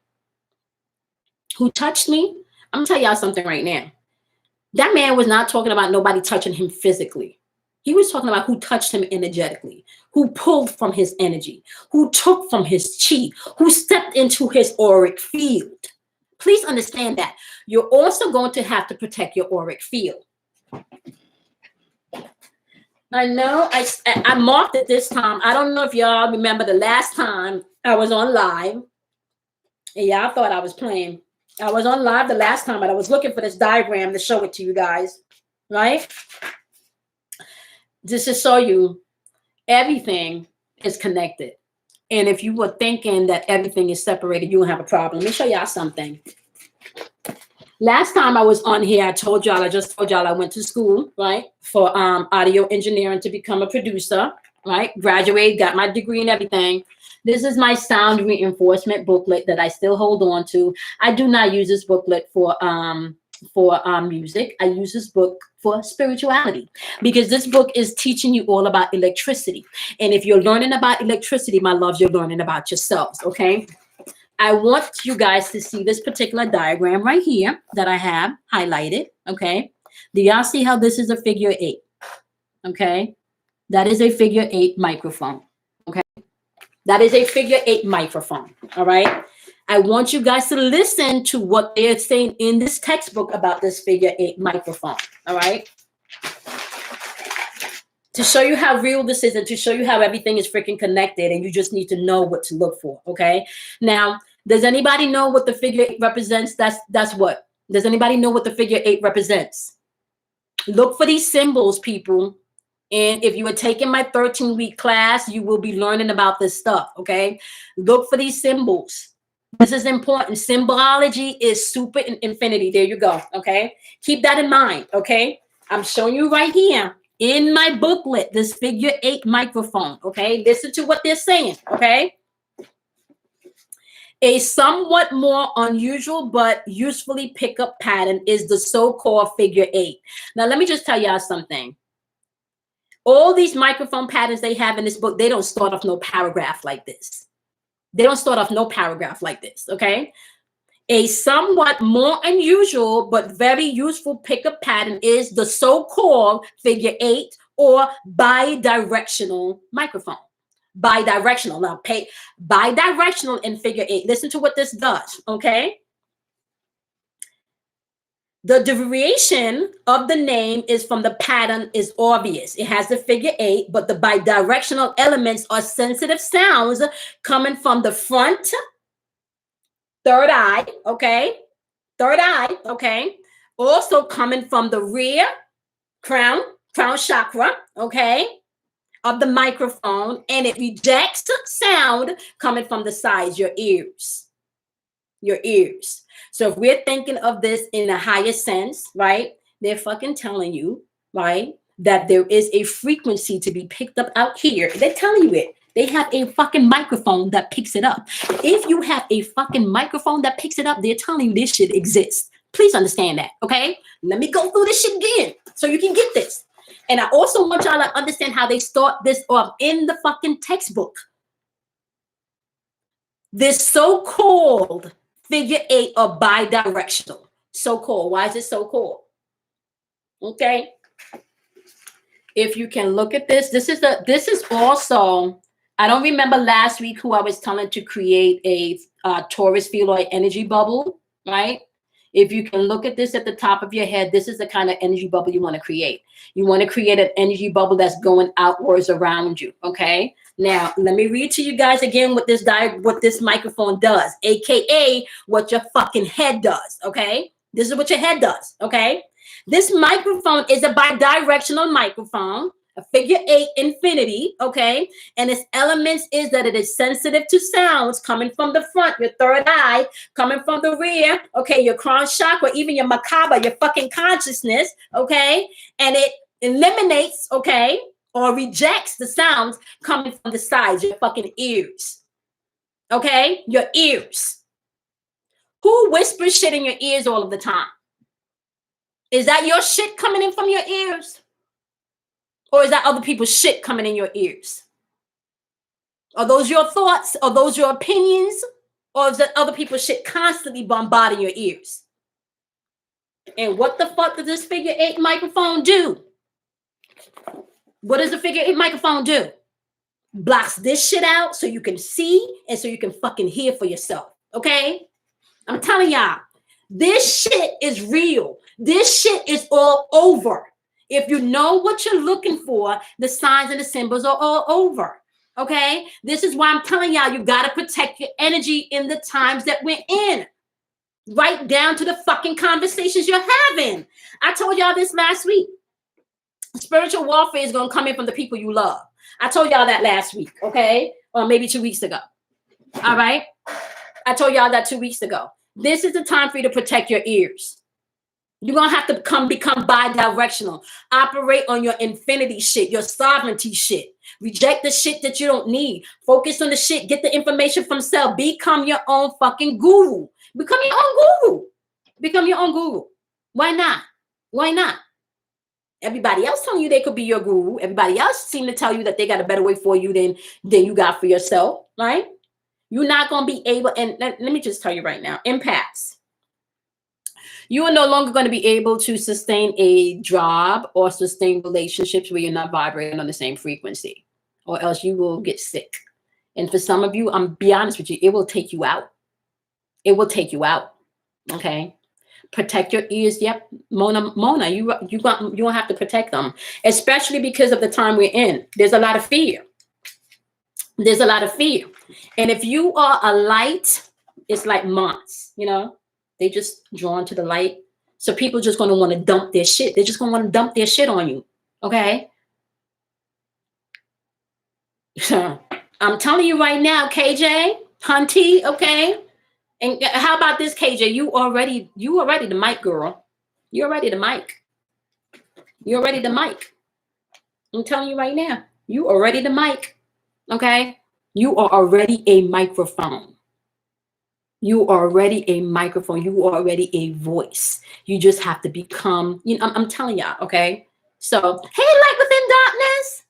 Who touched me? I'm gonna tell y'all something right now. That man was not talking about nobody touching him physically. He was talking about who touched him energetically, who pulled from his energy, who took from his chi, who stepped into his auric field. Please understand that. You're also going to have to protect your auric field. I know I marked it this time. I don't know if y'all remember the last time I was on live and y'all thought I was playing. I was on live the last time, but I was looking for this diagram to show it to you guys, right? Just to show you everything is connected. And if you were thinking that everything is separated, you will have a problem. Let me show y'all something. Last time I was on here, I just told y'all I went to school, right, for audio engineering to become a producer, right? Graduated, got my degree and everything. This is my sound reinforcement booklet that I still hold on to. I do not use this booklet for music. I use this book for spirituality, because this book is teaching you all about electricity. And if you're learning about electricity, my loves, you're learning about yourselves, okay? I want you guys to see this particular diagram right here that I have highlighted, okay? Do y'all see how this is a figure 8? Okay? That is a figure 8 microphone, okay? That is a figure 8 microphone, all right? I want you guys to listen to what they're saying in this textbook about this figure 8 microphone, all right? To show you how real this is and to show you how everything is freaking connected, and you just need to know what to look for, okay? Now, does anybody know what the figure 8 represents? That's what? Does anybody know what the figure 8 represents? Look for these symbols, people. And if you are taking my 13-week class, you will be learning about this stuff, okay? Look for these symbols. This is important. Symbology is super infinity. There you go, okay? Keep that in mind, okay? I'm showing you right here in my booklet, this figure 8 microphone, okay? Listen to what they're saying, okay? A somewhat more unusual but usefully pickup pattern is the so-called figure 8. Now, let me just tell y'all something. All these microphone patterns they have in this book, they don't start off no paragraph like this. They don't start off no paragraph like this, okay? A somewhat more unusual but very useful pickup pattern is the so-called figure 8 or bidirectional microphone. Bidirectional. Now, pay bidirectional in figure 8. Listen to what this does, okay? The derivation of the name is from the pattern is obvious. It has the figure 8, but the bidirectional elements are sensitive sounds coming from the front, third eye, okay? Third eye, okay? Also coming from the rear, crown chakra, okay? Of the microphone, and it rejects sound coming from the sides, your ears. Your ears. So if we're thinking of this in a higher sense, right, they're fucking telling you, right, that there is a frequency to be picked up out here. They're telling you it. They have a fucking microphone that picks it up. If you have a fucking microphone that picks it up, they're telling you this shit exists. Please understand that, okay? Let me go through this shit again so you can get this. And I also want y'all to understand how they start this off in the fucking textbook. This so-called figure 8 or bidirectional. So-called. Why is it so-called? Okay. If you can look at this, this is also, I don't remember last week who I was telling to create a Taurus pheloid energy bubble, right? If you can look at this at the top of your head, this is the kind of energy bubble you want to create. You want to create an energy bubble that's going outwards around you, okay? Now, let me read to you guys again what this microphone does, aka what your fucking head does, okay? This is what your head does, okay? This microphone is a bidirectional microphone, a figure 8 infinity, okay? And its elements is that it is sensitive to sounds coming from the front, your third eye, coming from the rear, okay, your crown chakra, even your macabre, your fucking consciousness, okay? And it eliminates, okay, or rejects the sounds coming from the sides, your fucking ears, okay? Your ears. Who whispers shit in your ears all of the time? Is that your shit coming in from your ears? Or is that other people's shit coming in your ears? Are those your thoughts? Are those your opinions? Or is that other people's shit constantly bombarding your ears? And what the fuck does this figure 8 microphone do? What does the figure 8 microphone do? Blocks this shit out so you can see and so you can fucking hear for yourself. Okay? I'm telling y'all, this shit is real. This shit is all over. If you know what you're looking for, the signs and the symbols are all over. Okay? This is why I'm telling y'all, you got to protect your energy in the times that we're in. Right down to the fucking conversations you're having. I told y'all this last week. Spiritual warfare is going to come in from the people you love. I told y'all that last week, okay? Or maybe 2 weeks ago. All right? I told y'all that 2 weeks ago. This is the time for you to protect your ears. You're going to have to become bi-directional. Operate on your infinity shit, your sovereignty shit. Reject the shit that you don't need. Focus on the shit. Get the information from self. Become your own fucking guru. Become your own guru. Become your own guru. Why not? Why not? Everybody else telling you they could be your guru. Everybody else seem to tell you that they got a better way for you than you got for yourself, right? You're not going to be able, and let me just tell you right now, empaths. You are no longer going to be able to sustain a job or sustain relationships where you're not vibrating on the same frequency, or else you will get sick. And for some of you, I'm be honest with you, it will take you out. It will take you out. Okay. Protect your ears. Yep. Mona, you don't have to protect them, especially because of the time we're in. There's a lot of fear. There's a lot of fear. And if you are a light, it's like moths, you know, they just drawn to the light. So people just going to want to dump their shit. They're just going to want to dump their shit on you. Okay. I'm telling you right now, KJ, Hunty. Okay. And how about this, KJ? You already the mic, girl. You're already the mic. You're already the mic. I'm telling you right now. You already the mic. Okay? You are already a microphone. You are already a microphone. You are already a voice. You just have to become, you know, I'm telling y'all, okay? So, hey, light within darkness.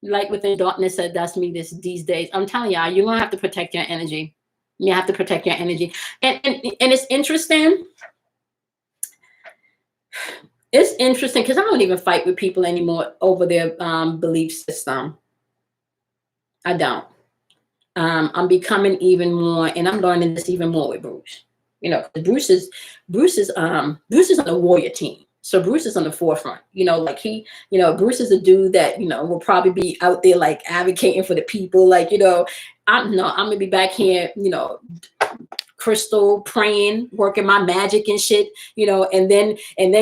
Light within darkness said that's me these days. I'm telling y'all, you're going to have to protect your energy. You have to protect your energy. And it's interesting. It's interesting because I don't even fight with people anymore over their belief system. I don't. I'm becoming even more, and I'm learning this even more with Bruce. You know, Bruce is on the warrior team. So Bruce is on the forefront. You know, like Bruce is a dude that, you know, will probably be out there like advocating for the people. Like, you know, I'm gonna be back here, you know, crystal praying, working my magic and shit, you know, and then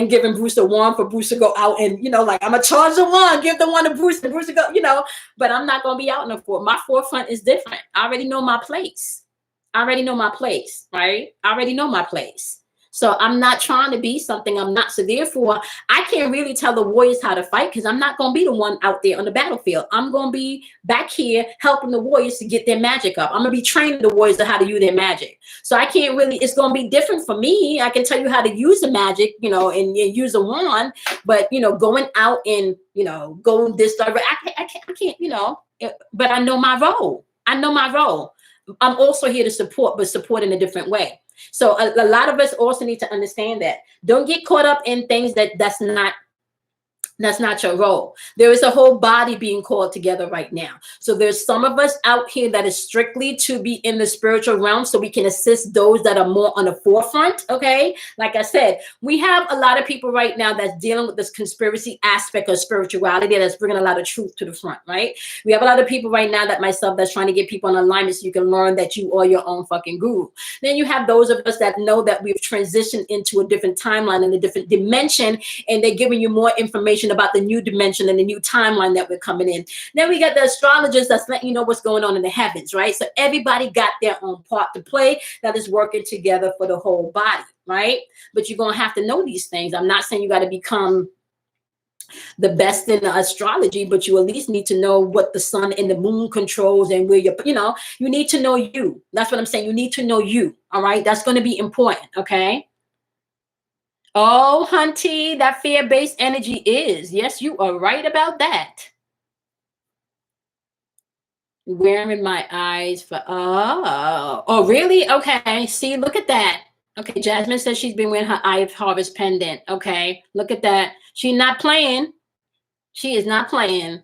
giving Bruce a wand for Bruce to go out and, you know, like I'm gonna charge the wand, give the one to Bruce, and Bruce to go, you know, but I'm not gonna be out in the forefront. My forefront is different. I already know my place. I already know my place, right? I already know my place. So I'm not trying to be something I'm not. So therefore, I can't really tell the warriors how to fight because I'm not going to be the one out there on the battlefield. I'm going to be back here helping the warriors to get their magic up. I'm going to be training the warriors on how to use their magic. So I can't really, it's going to be different for me. I can tell you how to use the magic, you know, and use a wand, but, you know, going out and, you know, go this direction, I can't, you know, but I know my role. I know my role. I'm also here to support, but support in a different way. So a lot of us also need to understand that. Don't get caught up in things that's not your role. There is a whole body being called together right now. So there's some of us out here that is strictly to be in the spiritual realm so we can assist those that are more on the forefront, okay? Like I said, we have a lot of people right now that's dealing with this conspiracy aspect of spirituality that's bringing a lot of truth to the front, right? We have a lot of people right now, that myself, that's trying to get people in alignment so you can learn that you are your own fucking guru. Then you have those of us that know that we've transitioned into a different timeline and a different dimension, and they're giving you more information about the new dimension and the new timeline that we're coming in. Then we got the astrologers that's letting you know what's going on in the heavens, right? So everybody got their own part to play that is working together for the whole body, right? But you're going to have to know these things. I'm not saying you got to become the best in astrology, but you at least need to know what the sun and the moon controls and where you're, you know, you need to know you. That's what I'm saying. You need to know you. All right. That's going to be important. Okay. Oh, Hunty, that fear-based energy is. Yes, you are right about that. Wearing my eyes for, oh, really? Okay. See, look at that. Okay. Jasmine says she's been wearing her eye of harvest pendant. Okay. Look at that. She's not playing. She is not playing.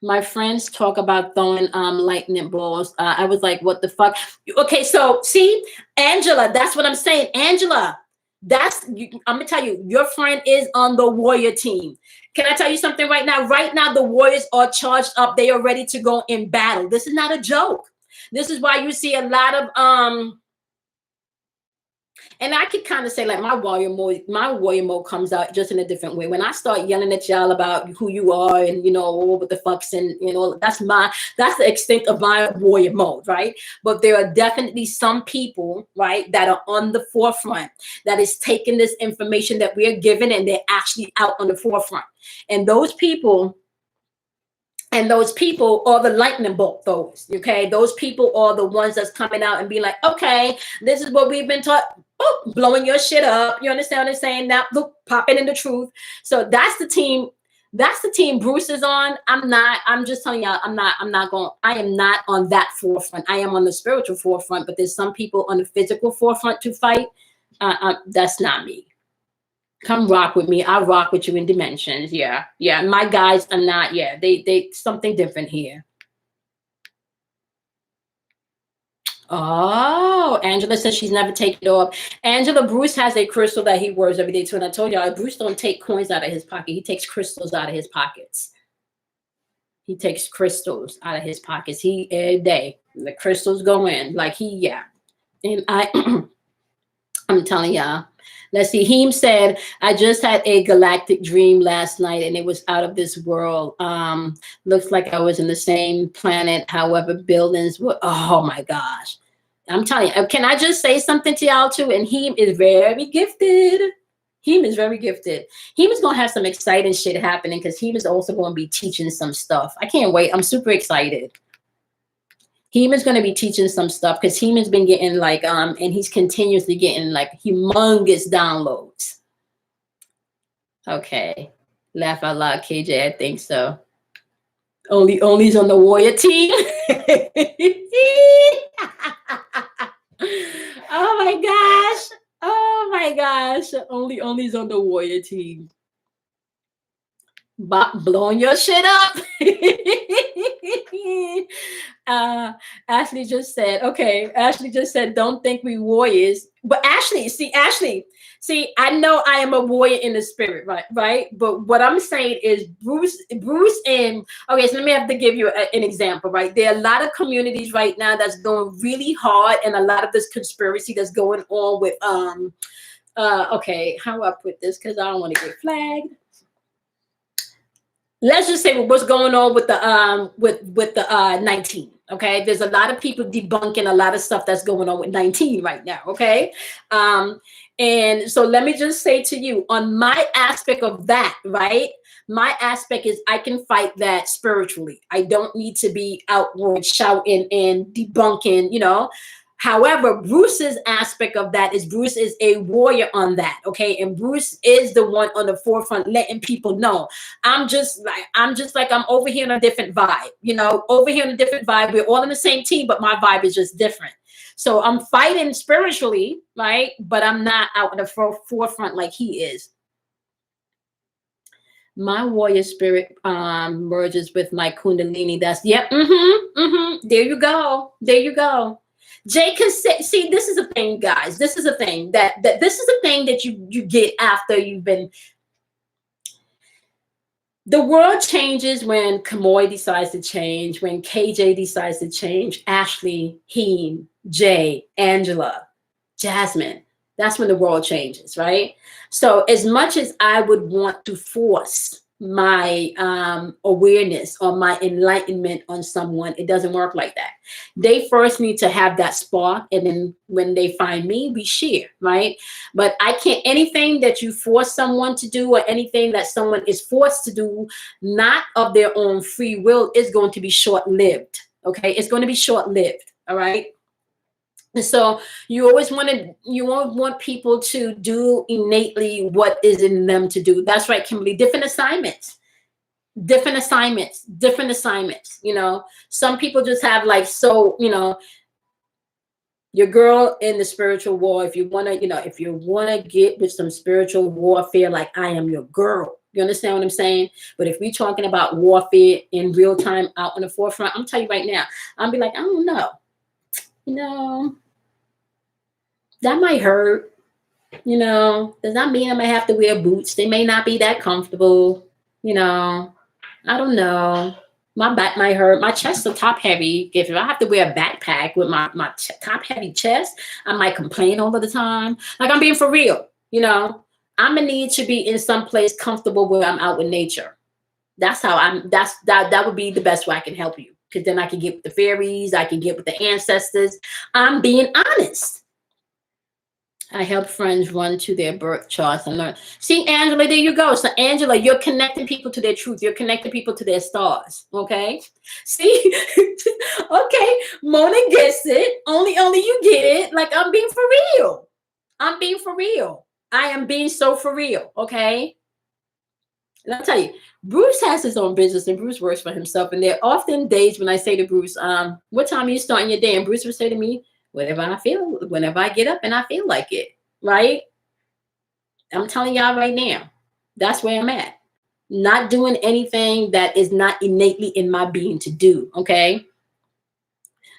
My friends talk about throwing lightning balls. I was like, what the fuck? Okay. So see, Angela, that's what I'm saying. Angela. I'm gonna tell you, your friend is on the warrior team. Can I tell you something right now? Right now, the warriors are charged up. They are ready to go in battle. This is not a joke. This is why you see a lot of And I could kind of say like my warrior mode comes out just in a different way. When I start yelling at y'all about who you are and what the fucks and that's the extent of my warrior mode, right? But there are definitely some people, right, that are on the forefront that is taking this information that we're given and they're actually out on the forefront. And those people are the lightning bolt, okay? Those people are the ones that's coming out and be like, okay, this is what we've been taught. Oh, blowing your shit up. You understand what I'm saying? Now, look, popping in the truth. So that's the team. That's the team Bruce is on. I'm just telling y'all, I am not on that forefront. I am on the spiritual forefront, but there's some people on the physical forefront to fight. That's not me. Come rock with me. I'll rock with you in dimensions. Yeah. Yeah. My guys are not, they something different here. Oh, Angela says she's never taken it off. Angela, Bruce has a crystal that he wears every day too. And I told y'all, Bruce don't take coins out of his pocket. He takes crystals out of his pockets. He takes crystals out of his pockets. Every day, the crystals go in. Like And I'm telling y'all. Let's see. Heem said, I just had a galactic dream last night and it was out of this world. Looks like I was in the same planet. However, buildings were, oh my gosh. I'm telling you, can I just say something to y'all too? And Heem is very gifted. Heem is very gifted. Heem is going to have some exciting shit happening because Heem is also going to be teaching some stuff. I can't wait. I'm super excited. Heeman's going to be teaching some stuff because Heeman's been getting like, and he's continuously getting like humongous downloads. Okay. Laugh out loud, KJ. I think so. Only's on the warrior team. Oh my gosh. Oh my gosh. Only's on the warrior team. Blowing your shit up. Ashley just said, don't think we warriors. But Ashley, I know I am a warrior in the spirit, right? But what I'm saying is Bruce and, okay, so let me have to give you an example, right? There are a lot of communities right now that's going really hard and a lot of this conspiracy that's going on with, okay, how do I put this? Because I don't want to get flagged. Let's just say what's going on with the 19. Okay, there's a lot of people debunking a lot of stuff that's going on with 19 right now. Okay, and so let me just say to you, on my aspect of that, right? My aspect is I can fight that spiritually. I don't need to be outward shouting and debunking, However, Bruce's aspect of that is Bruce is a warrior on that, okay? And Bruce is the one on the forefront letting people know. I'm just like I'm over here on a different vibe, over here on a different vibe. We're all in the same team, but my vibe is just different. So I'm fighting spiritually, right? But I'm not out in the forefront like he is. My warrior spirit merges with my Kundalini. That's, yep, there you go. There you go. Jay can see, this is a thing, guys. This is a thing that this is a thing that you get after you've been. The world changes when Kamoy decides to change, when KJ decides to change, Ashley, Heem, Jay, Angela, Jasmine. That's when the world changes, right? So as much as I would want to force my awareness or my enlightenment on someone, it doesn't work like that. They first need to have that spark, and then when they find me, we share, right? But I can't, anything that you force someone to do or anything that someone is forced to do, not of their own free will, is going to be short-lived, okay? It's going to be short-lived, all right? And so you always want people to do innately what is in them to do. That's right, Kimberly. Different assignments. Some people just have like, so, your girl in the spiritual war, if you want to get with some spiritual warfare, like I am your girl. You understand what I'm saying? But if we're talking about warfare in real time out on the forefront, I'm telling you right now, I'll be like, I don't know. That might hurt. Does that mean I might have to wear boots? They may not be that comfortable. I don't know. My back might hurt. My chest is top heavy. If I have to wear a backpack with my top heavy chest, I might complain all of the time. Like, I'm being for real. I'm gonna need to be in some place comfortable where I'm out with nature. That's how that would be the best way I can help you. Because then I can get with the fairies, I can get with the ancestors. I'm being honest. I help friends run to their birth charts and learn. See, Angela, there you go. So, Angela, you're connecting people to their truth. You're connecting people to their stars. Okay. See, okay. Mona gets it. Only you get it. Like, I'm being for real. I'm being for real. I am being so for real. Okay. And I'll tell you, Bruce has his own business and Bruce works for himself. And there are often days when I say to Bruce, what time are you starting your day? And Bruce would say to me, whenever I get up and I feel like it, right? I'm telling y'all right now, that's where I'm at. Not doing anything that is not innately in my being to do, okay?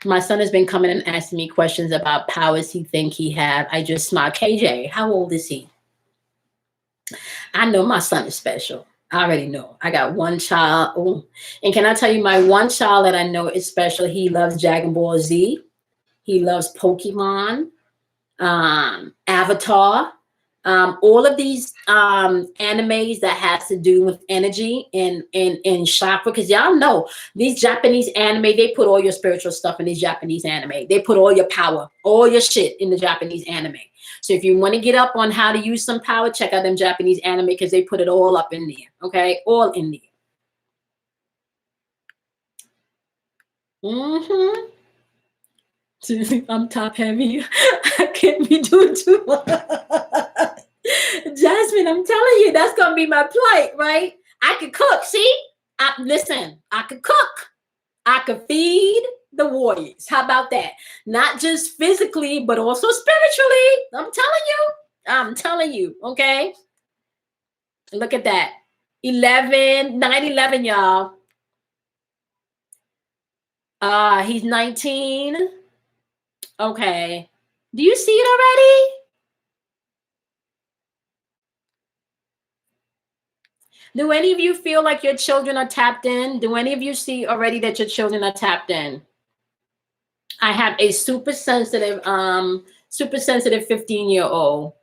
My son has been coming and asking me questions about powers he think he have. I just smile. KJ, how old is he? I know my son is special. I already know. I got one child. Ooh. And can I tell you, my one child that I know is special, he loves Dragon Ball Z. He loves Pokemon, Avatar, all of these animes that has to do with energy and chakra. Because y'all know these Japanese anime, they put all your spiritual stuff in these Japanese anime. They put all your power, all your shit in the Japanese anime. So if you want to get up on how to use some power, check out them Japanese anime because they put it all up in there. Okay, all in there. I'm top heavy. I can't be doing too much. Jasmine, I'm telling you, that's gonna be my plight, right? I could cook. See, listen, I could cook. I could feed the warriors. How about that? Not just physically, but also spiritually. I'm telling you. Okay. Look at that. 9/11, y'all. He's 19. Okay. Do you see it already? Do any of you feel like your children are tapped in? Do any of you see already that your children are tapped in? I have a super sensitive 15-year-old.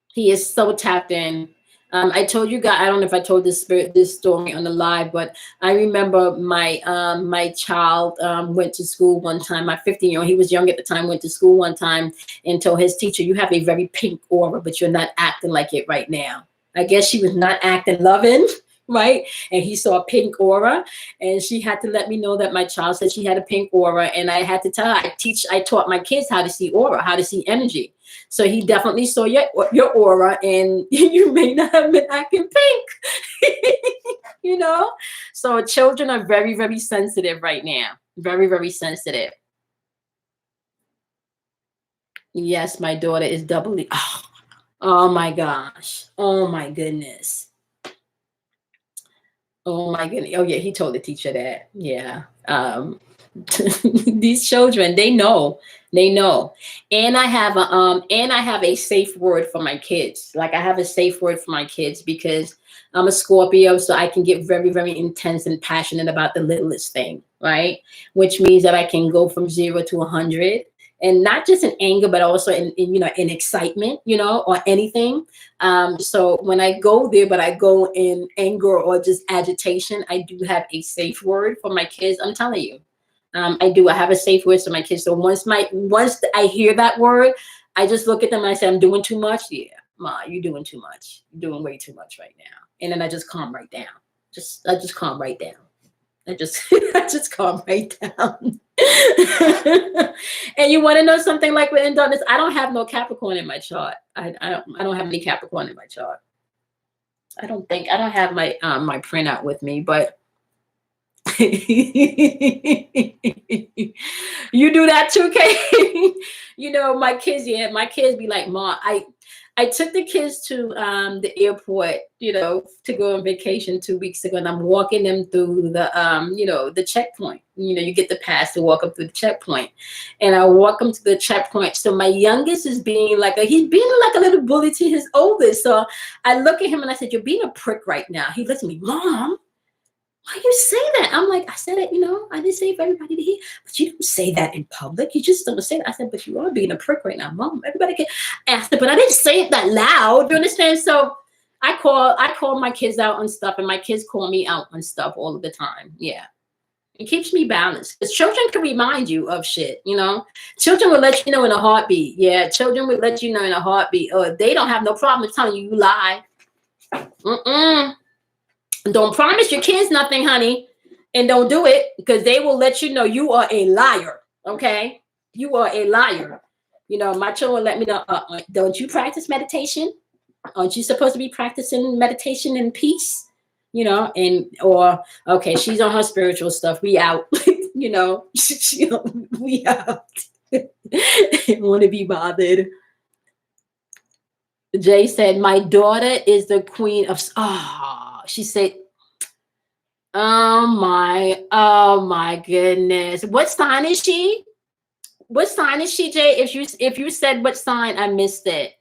He is so tapped in. I told you guys, I don't know if I told this story on the live, but I remember my child went to school one time. My 15-year-old, he was young at the time, went to school one time and told his teacher, "You have a very pink aura, but you're not acting like it right now." I guess she was not acting loving, right? And he saw a pink aura, and she had to let me know that my child said she had a pink aura, and I had to tell her, I taught my kids how to see aura, how to see energy. So he definitely saw your aura, and you may not have been acting pink, So children are very, very sensitive right now. Very, very sensitive. Yes, my daughter is doubly. Oh my gosh. Oh my goodness. Oh my goodness. Oh yeah, he told the teacher that. Yeah. These children, they know. And I have a safe word for my kids. Like, I have a safe word for my kids because I'm a Scorpio, so I can get very, very intense and passionate about the littlest thing, right? Which means that I can go from 0 to 100. And not just in anger, but also in excitement, or anything. So when I go there, but I go in anger or just agitation, I do have a safe word for my kids. I'm telling you, I do. I have a safe word for my kids. So once I hear that word, I just look at them and I say, "I'm doing too much." "Yeah, Ma, you're doing too much. You're doing way too much right now." And then I just calm right down. I just calm right down. I just calm right down. And you want to know something, like with darkness? I don't have no Capricorn in my chart. I don't have any Capricorn in my chart. I don't have my my printout with me, but you do that too, Kay? My kids be like, "Ma, I took the kids to the airport, to go on vacation 2 weeks ago, and I'm walking them through the the checkpoint. You get the pass to walk up through the checkpoint, and I walk them to the checkpoint. So my youngest is being like a little bully to his oldest. So I look at him and I said, "You're being a prick right now." He looks at me, "Mom, why you say that? I'm like, I said it, I didn't say it for everybody to hear, but you don't say that in public. You just don't say that. I said, but you are being a prick right now, Mom. Everybody can ask it, but I didn't say it that loud. You understand? So I call my kids out on stuff, and my kids call me out on stuff all of the time. Yeah. It keeps me balanced. Because children can remind you of shit, Children will let you know in a heartbeat. Yeah, children will let you know in a heartbeat. Or they don't have no problem telling you lie. Don't promise your kids nothing, honey. And don't do it, because they will let you know you are a liar. Okay? You are a liar. My children let me know, don't you practice meditation? Aren't you supposed to be practicing meditation in peace? Or okay, she's on her spiritual stuff. We out. We out. Want to be bothered. Jay said, my daughter is the queen of. She said, oh my goodness. What sign is she? What sign is she, Jay? If you said what sign, I missed it.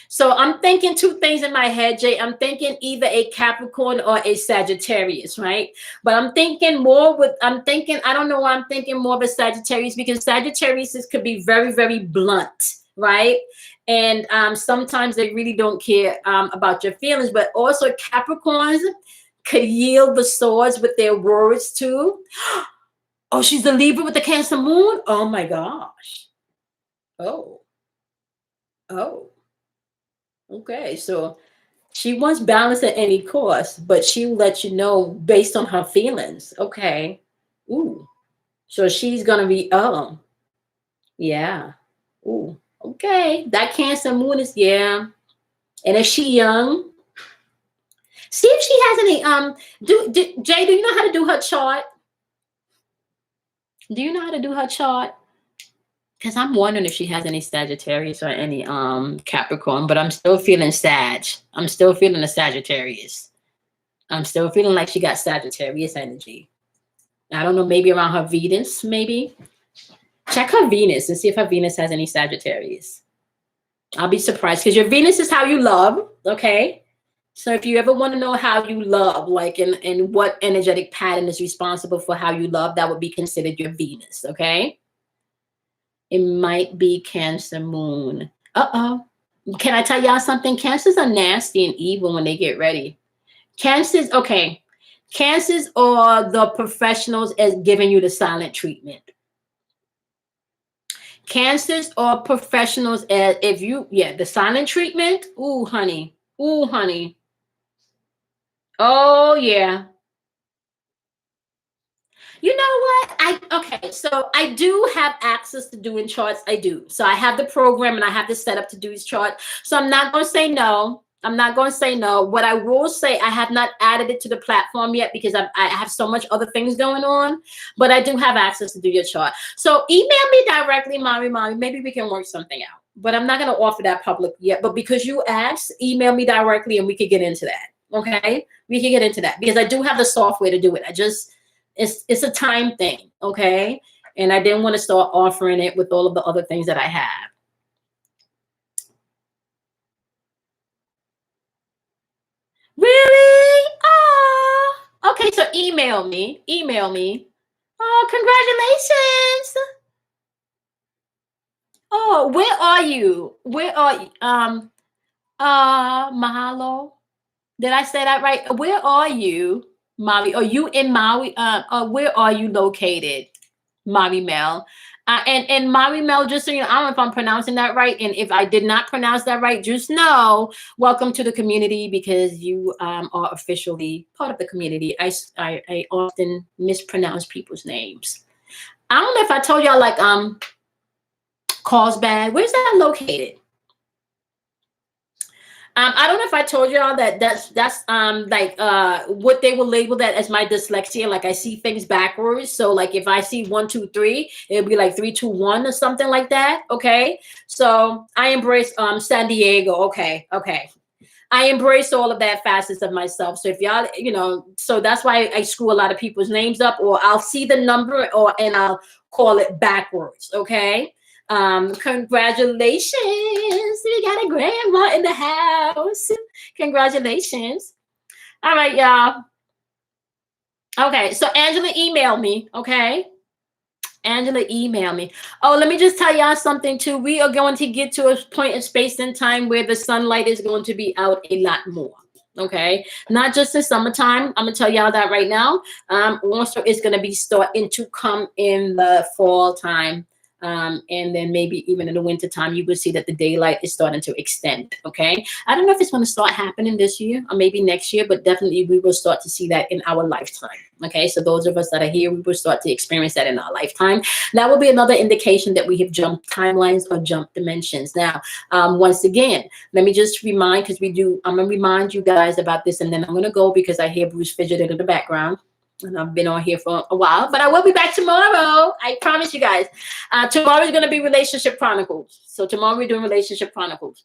So I'm thinking two things in my head, Jay. I'm thinking either a Capricorn or a Sagittarius, right? But I don't know why I'm thinking more of a Sagittarius, because Sagittarius could be very, very blunt, right? And sometimes they really don't care about your feelings, but also Capricorns could yield the swords with their words too. Oh, she's the Libra with the Cancer moon? Oh my gosh. Oh. Okay, so she wants balance at any cost, but she'll let you know based on her feelings. Okay. Ooh. So she's gonna be, yeah. Ooh. Okay. That Cancer moon is, yeah. And is she young? See if she has any, Jay, do you know how to do her chart? Do you know how to do her chart? Because I'm wondering if she has any Sagittarius or any Capricorn, but I'm still feeling Sag. I'm still feeling a Sagittarius. I'm still feeling like she got Sagittarius energy. I don't know, maybe around her Venus, maybe. Check her Venus and see if her Venus has any Sagittarius. I'll be surprised, because your Venus is how you love, okay? So if you ever want to know how you love, like and what energetic pattern is responsible for how you love, that would be considered your Venus, okay? It might be Cancer moon. Can I tell y'all something? Cancers are nasty and evil when they get ready. Cancers are the professionals as giving you the silent treatment. Cancers are professionals as the silent treatment. Ooh, honey. Ooh, honey. Oh, yeah. You know what? So I do have access to doing charts. I do. So I have the program and I have the setup to do these charts. So I'm not going to say no. I'm not going to say no. What I will say, I have not added it to the platform yet because I have so much other things going on, but I do have access to do your chart. So email me directly, Mommy. Maybe we can work something out, but I'm not going to offer that public yet. But because you asked, email me directly and we could get into that. Okay. We can get into that because I do have the software to do it. It's a time thing. Okay. And I didn't want to start offering it with all of the other things that I have. Really? Oh, okay. So email me. Oh, congratulations. Oh, where are you? Mahalo. Did I say that right? Where are you, Maui? Are you in Maui? Where are you located, Maui Mel? And Maui Mel, just so you know, I don't know if I'm pronouncing that right. And if I did not pronounce that right, just know, welcome to the community because you are officially part of the community. I often mispronounce people's names. I don't know if I told y'all like Carlsbad. Where's that located? I don't know if I told y'all that's like what they will label that as my dyslexia. Like I see things backwards. So like if I see 1, 2, 3, it'll be like 3, 2, 1 or something like that. Okay. So I embrace San Diego. Okay. I embrace all of that facets of myself. So if y'all, so that's why I screw a lot of people's names up, or I'll see the number and I'll call it backwards. Okay. Congratulations. We got a grandma in the house. Congratulations. All right, y'all. Okay, so Angela emailed me, okay? Angela emailed me. Oh, let me just tell y'all something too. We are going to get to a point in space and time where the sunlight is going to be out a lot more. Okay, not just in summertime. I'm gonna tell y'all that right now. Also, it's gonna be starting to come in the fall time. And then maybe even in the winter time, you will see that the daylight is starting to extend. Okay, I don't know if it's going to start happening this year or maybe next year, but definitely we will start to see that in our lifetime. Okay, so those of us that are here, we will start to experience that in our lifetime. That will be another indication that we have jumped timelines or jumped dimensions. Now, once again, let me just remind, because I'm gonna remind you guys about this, and then I'm gonna go because I hear Bruce fidgeting in the background. And I've been on here for a while, but I will be back tomorrow. I promise you guys. Tomorrow is going to be Relationship Chronicles. So tomorrow we're doing Relationship Chronicles.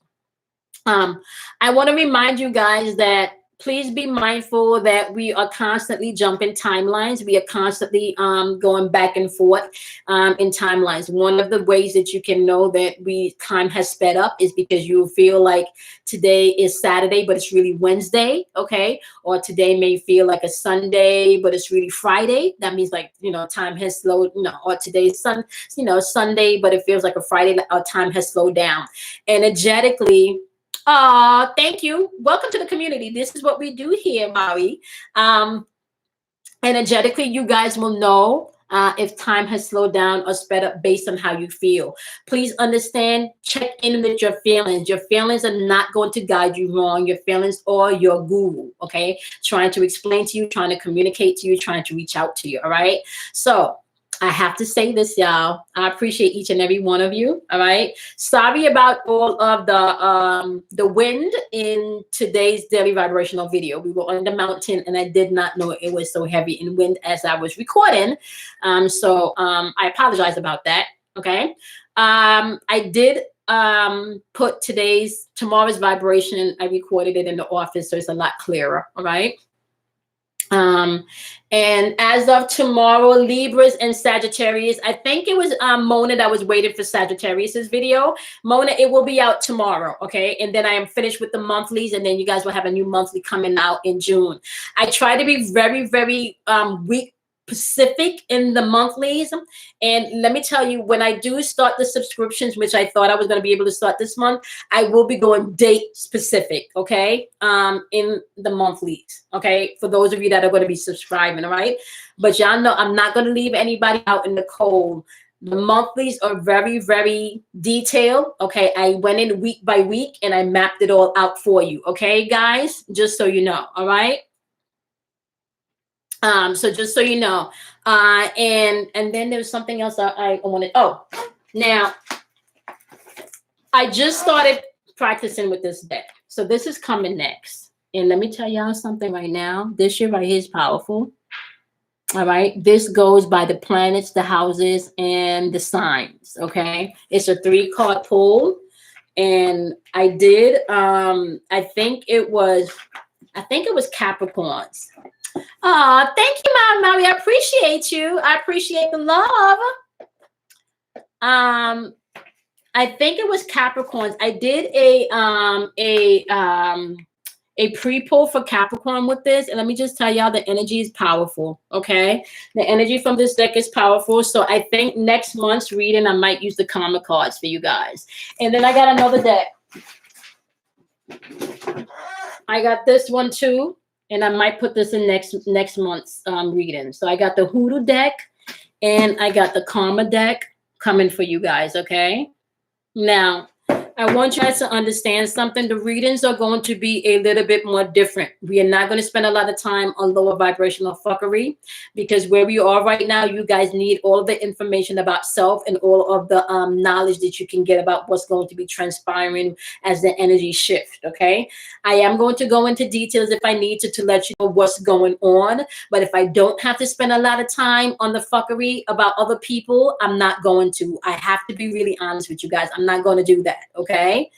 I want to remind you guys that please be mindful that we are constantly jumping timelines. We are constantly going back and forth in timelines. One of the ways that you can know that time has sped up is because you feel like today is Saturday, but it's really Wednesday, okay? Or today may feel like a Sunday, but it's really Friday. That means like, time has slowed, or today's Sunday, but it feels like a Friday, or time has slowed down. Energetically, thank you. Welcome to the community. This is what we do here, Maui. Energetically, you guys will know if time has slowed down or sped up based on how you feel. Please understand, check in with your feelings. Your feelings are not going to guide you wrong. Your feelings are your guru, okay? Trying to explain to you, trying to communicate to you, trying to reach out to you, all right? So I have to say this, y'all. I appreciate each and every one of you. All right. Sorry about all of the wind in today's daily vibrational video. We were on the mountain, and I did not know it was so heavy in wind as I was recording. So I apologize about that. Okay. I did put tomorrow's vibration. I recorded it in the office, so it's a lot clearer. All right. And as of tomorrow, Libras and Sagittarius, I think it was Mona that was waiting for Sagittarius's video. Mona, it will be out tomorrow, okay? And then I am finished with the monthlies, and then you guys will have a new monthly coming out in June. I try to be very, very week specific in the monthlies. And let me tell you, when I do start the subscriptions, which I thought I was going to be able to start this month, I will be going date specific, okay, in the monthlies, okay, for those of you that are going to be subscribing, all right? But y'all know I'm not going to leave anybody out in the cold. The monthlies are very, very detailed, okay? I went in week by week, and I mapped it all out for you, okay, guys? Just so you know, all right? So just so you know, and then there's something else I wanted. Oh, now I just started practicing with this deck. So this is coming next. And let me tell y'all something right now. This shit right here is powerful. All right. This goes by the planets, the houses, and the signs. Okay. It's a 3-card pull. And I did, I think it was Capricorns. Thank you, Mary. I appreciate you. I appreciate the love. I think it was Capricorns. I did a pre-pull for Capricorn with this, and let me just tell y'all the energy is powerful. Okay, the energy from this deck is powerful. So I think next month's reading I might use the karma cards for you guys. And then I got another deck. I got this one too. And I might put this in next month's reading. So I got the Hoodoo deck, and I got the Karma deck coming for you guys, okay? Now, I want you guys to understand something. The readings are going to be a little bit more different. We are not going to spend a lot of time on lower vibrational fuckery, because where we are right now, you guys need all of the information about self and all of the knowledge that you can get about what's going to be transpiring as the energy shift, okay? I am going to go into details if I need to let you know what's going on. But if I don't have to spend a lot of time on the fuckery about other people, I'm not going to. I have to be really honest with you guys. I'm not going to do that, okay?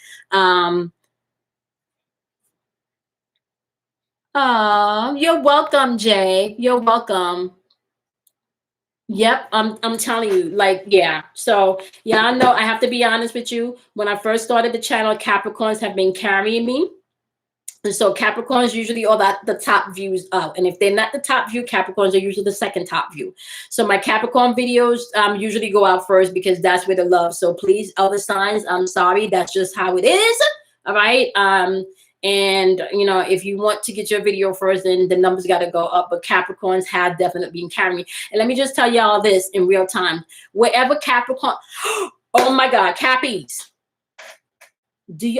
You're welcome, Jay. You're welcome. Yep, I'm telling you, like, yeah. So yeah, I know I have to be honest with you. When I first started the channel, Capricorns have been carrying me. And so Capricorns usually are the top views up. And if they're not the top view, Capricorns are usually the second top view. So my Capricorn videos usually go out first because that's where the love. So please, other signs, I'm sorry. That's just how it is. All right. And, you know, if you want to get your video first, then the numbers got to go up. But Capricorns have definitely been carrying. And let me just tell y'all this in real time. Wherever Capricorn, oh my God, Cappies.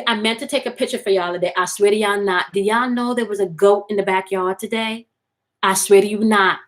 I meant to take a picture for y'all today. I swear to y'all not. Do y'all know there was a goat in the backyard today? I swear to you not.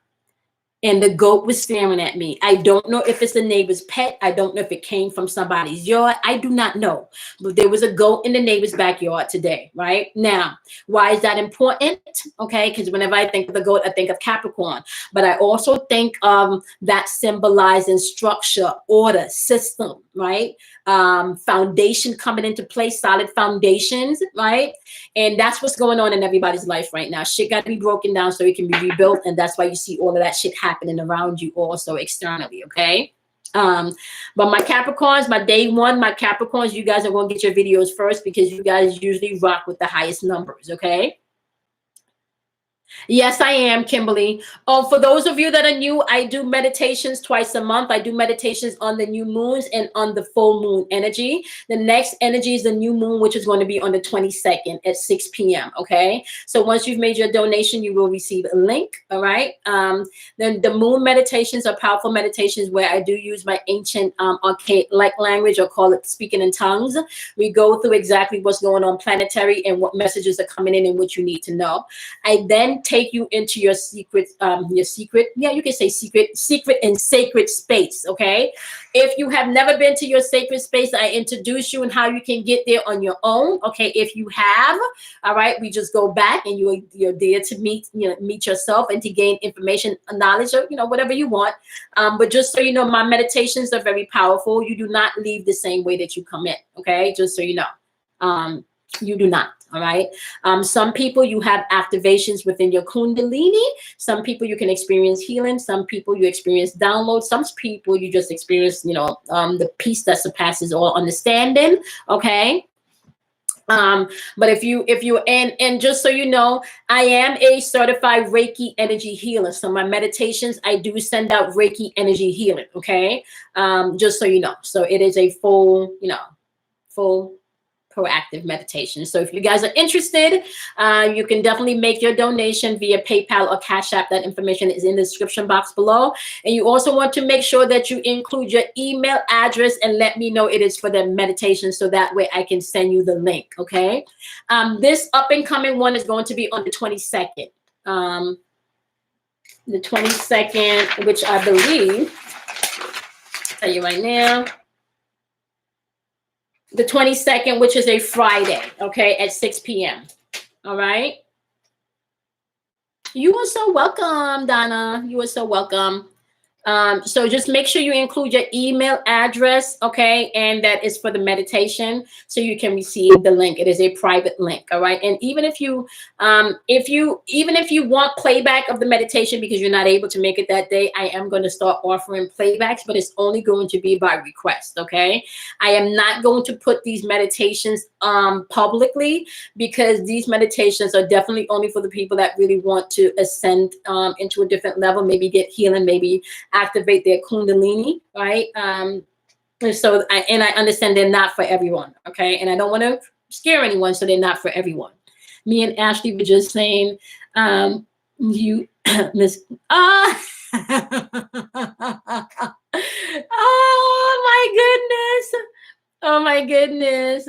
And the goat was staring at me. I don't know if it's the neighbor's pet. I don't know if it came from somebody's yard. I do not know. But there was a goat in the neighbor's backyard today, right? Now, why is that important? Okay, because whenever I think of the goat, I think of Capricorn. But I also think that symbolizing structure, order, system, right? Foundation coming into place, solid foundations, right? And that's what's going on in everybody's life right now. Shit got to be broken down so it can be rebuilt. And that's why you see all of that shit happening around you also externally, okay? But my Capricorns, my day one, my Capricorns, you guys are going to get your videos first because you guys usually rock with the highest numbers, okay? Yes, I am, Kimberly. Oh, for those of you that are new, I do meditations twice a month. I do meditations on the new moons and on the full moon energy. The next energy is the new moon, which is going to be on the 22nd at 6 p.m. Okay. So once you've made your donation, you will receive a link. All right. Then the moon meditations are powerful meditations where I do use my ancient archaic language, or call it speaking in tongues. We go through exactly what's going on planetary and what messages are coming in and what you need to know. I then take you into your secret, yeah, you can say secret and sacred space, okay? If you have never been to your sacred space, I introduce you and how you can get there on your own, okay? If you have, all right, we just go back and you're there to meet yourself and to gain information, knowledge, or, whatever you want. But just so you know, my meditations are very powerful. You do not leave the same way that you come in, okay? Just so you know. You do not. All right. Some people you have activations within your Kundalini. Some people you can experience healing. Some people you experience downloads. Some people you just experience, the peace that surpasses all understanding. Okay. But if you and just so you know, I am a certified Reiki energy healer. So my meditations, I do send out Reiki energy healing. Okay. Just so you know. So it is a full proactive meditation. So if you guys are interested, you can definitely make your donation via PayPal or Cash App. That information is in the description box below. And you also want to make sure that you include your email address and let me know it is for the meditation, so that way I can send you the link. Okay. This up and coming one is going to be on the 22nd. The 22nd, which I believe, I'll tell you right now, the 22nd, which is a Friday, okay, at 6 p.m. All right. You are so welcome, Donna. You are so welcome. So just make sure you include your email address, okay? And that is for the meditation, so you can receive the link. It is a private link, all right? And even if you want playback of the meditation because you're not able to make it that day, I am going to start offering playbacks, but it's only going to be by request, okay? I am not going to put these meditations publicly, because these meditations are definitely only for the people that really want to ascend into a different level, maybe get healing, maybe activate their Kundalini, right? And I understand they're not for everyone, okay? And I don't want to scare anyone, so they're not for everyone. Me and Ashley were just saying, you, Miss, oh my goodness.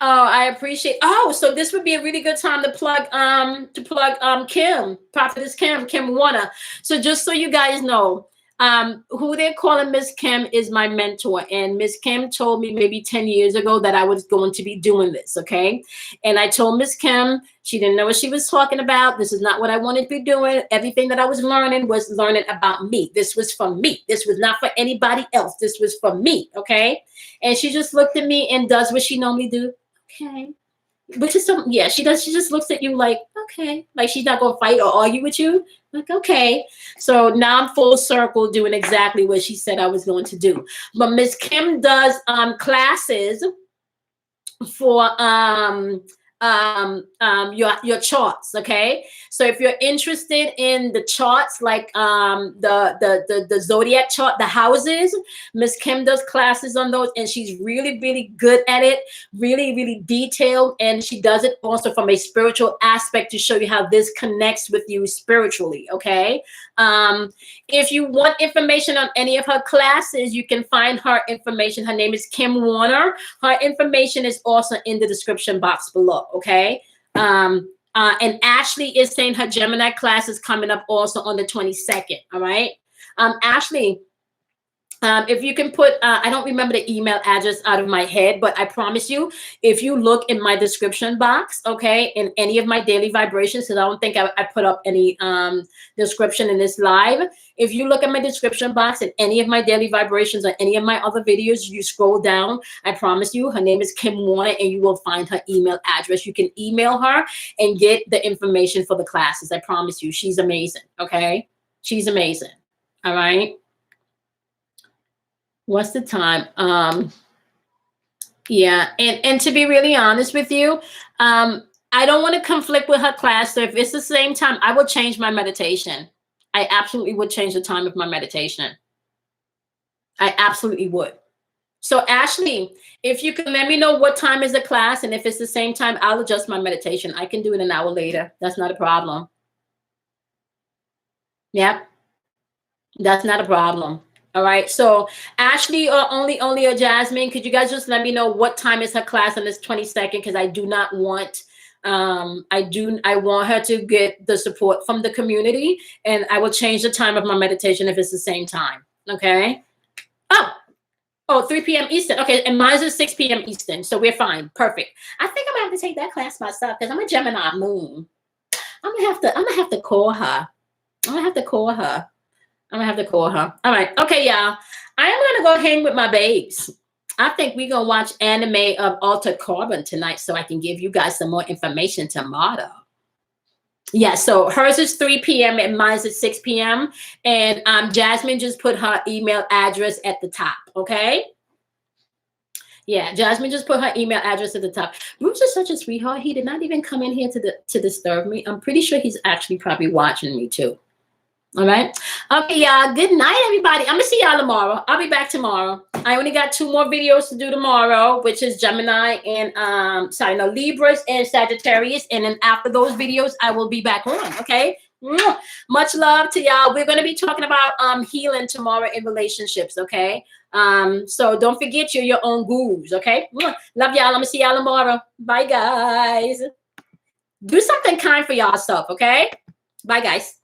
Oh, I appreciate. Oh, so this would be a really good time to plug Kim, Prophetess Kim Warner. So just so you guys know, who they're calling Miss Kim is my mentor, and Miss Kim told me maybe 10 years ago that I was going to be doing this. Okay, and I told Miss Kim, she didn't know what she was talking about. This is not what I wanted to be doing. Everything that I was learning about me. This was for me. This was not for anybody else. This was for me. Okay, and she just looked at me and does what she normally do. Okay, which is so, yeah, she does. She just looks at you like, okay, like she's not gonna fight or argue with you. Like, okay. So now I'm full circle doing exactly what she said I was going to do. But Miss Kim does classes for your charts. Okay, so if you're interested in the charts, like the zodiac chart, the houses, Miss Kim does classes on those, and she's really good at it, really detailed, and she does it also from a spiritual aspect to show you how this connects with you spiritually. Okay, if you want information on any of her classes, you can find her information. Her name is Kim Warner. Her information is also in the description box below. Okay. And Ashley is saying her Gemini class is coming up also on the 22nd. All right. Ashley, if you can put, I don't remember the email address out of my head, but I promise you, if you look in my description box, okay, in any of my daily vibrations, because I don't think I put up any description in this live. If you look at my description box in any of my daily vibrations or any of my other videos, you scroll down, I promise you, her name is Kim Warner, and you will find her email address. You can email her and get the information for the classes. I promise you, she's amazing, okay? She's amazing, all right? What's the time? Yeah, and to be really honest with you, I don't want to conflict with her class. So if it's the same time, I would change my meditation. I absolutely would change the time of my meditation. I absolutely would. So Ashley, if you can let me know what time is the class, and if it's the same time, I'll adjust my meditation. I can do it an hour later. That's not a problem. Yep, that's not a problem. All right. So Ashley or only a Jasmine, could you guys just let me know what time is her class on this 22nd? Because I do not want I want her to get the support from the community, and I will change the time of my meditation if it's the same time. Okay. Oh, 3 p.m. Eastern. Okay, and mine's is 6 p.m. Eastern. So we're fine. Perfect. I think I'm gonna have to take that class myself because I'm a Gemini moon. I'm gonna have to call her. I'm gonna have to call her. All right. Okay, y'all. I am gonna go hang with my babes. I think we're gonna watch anime of Altered Carbon tonight so I can give you guys some more information tomorrow. Yeah, so hers is 3 p.m. and mine's is 6 p.m. And Jasmine just put her email address at the top. Okay. Yeah, Jasmine just put her email address at the top. Bruce is such a sweetheart. He did not even come in here to disturb me. I'm pretty sure he's actually probably watching me too. All right. Okay, y'all. Good night, everybody. I'm gonna see y'all tomorrow. I'll be back tomorrow. I only got 2 more videos to do tomorrow, which is Gemini and Libras and Sagittarius. And then after those videos, I will be back on. Okay. Much love to y'all. We're gonna be talking about healing tomorrow in relationships. Okay. So don't forget you're your own gurus. Okay. Love y'all. I'm gonna see y'all tomorrow. Bye, guys. Do something kind for yourself. Okay. Bye, guys.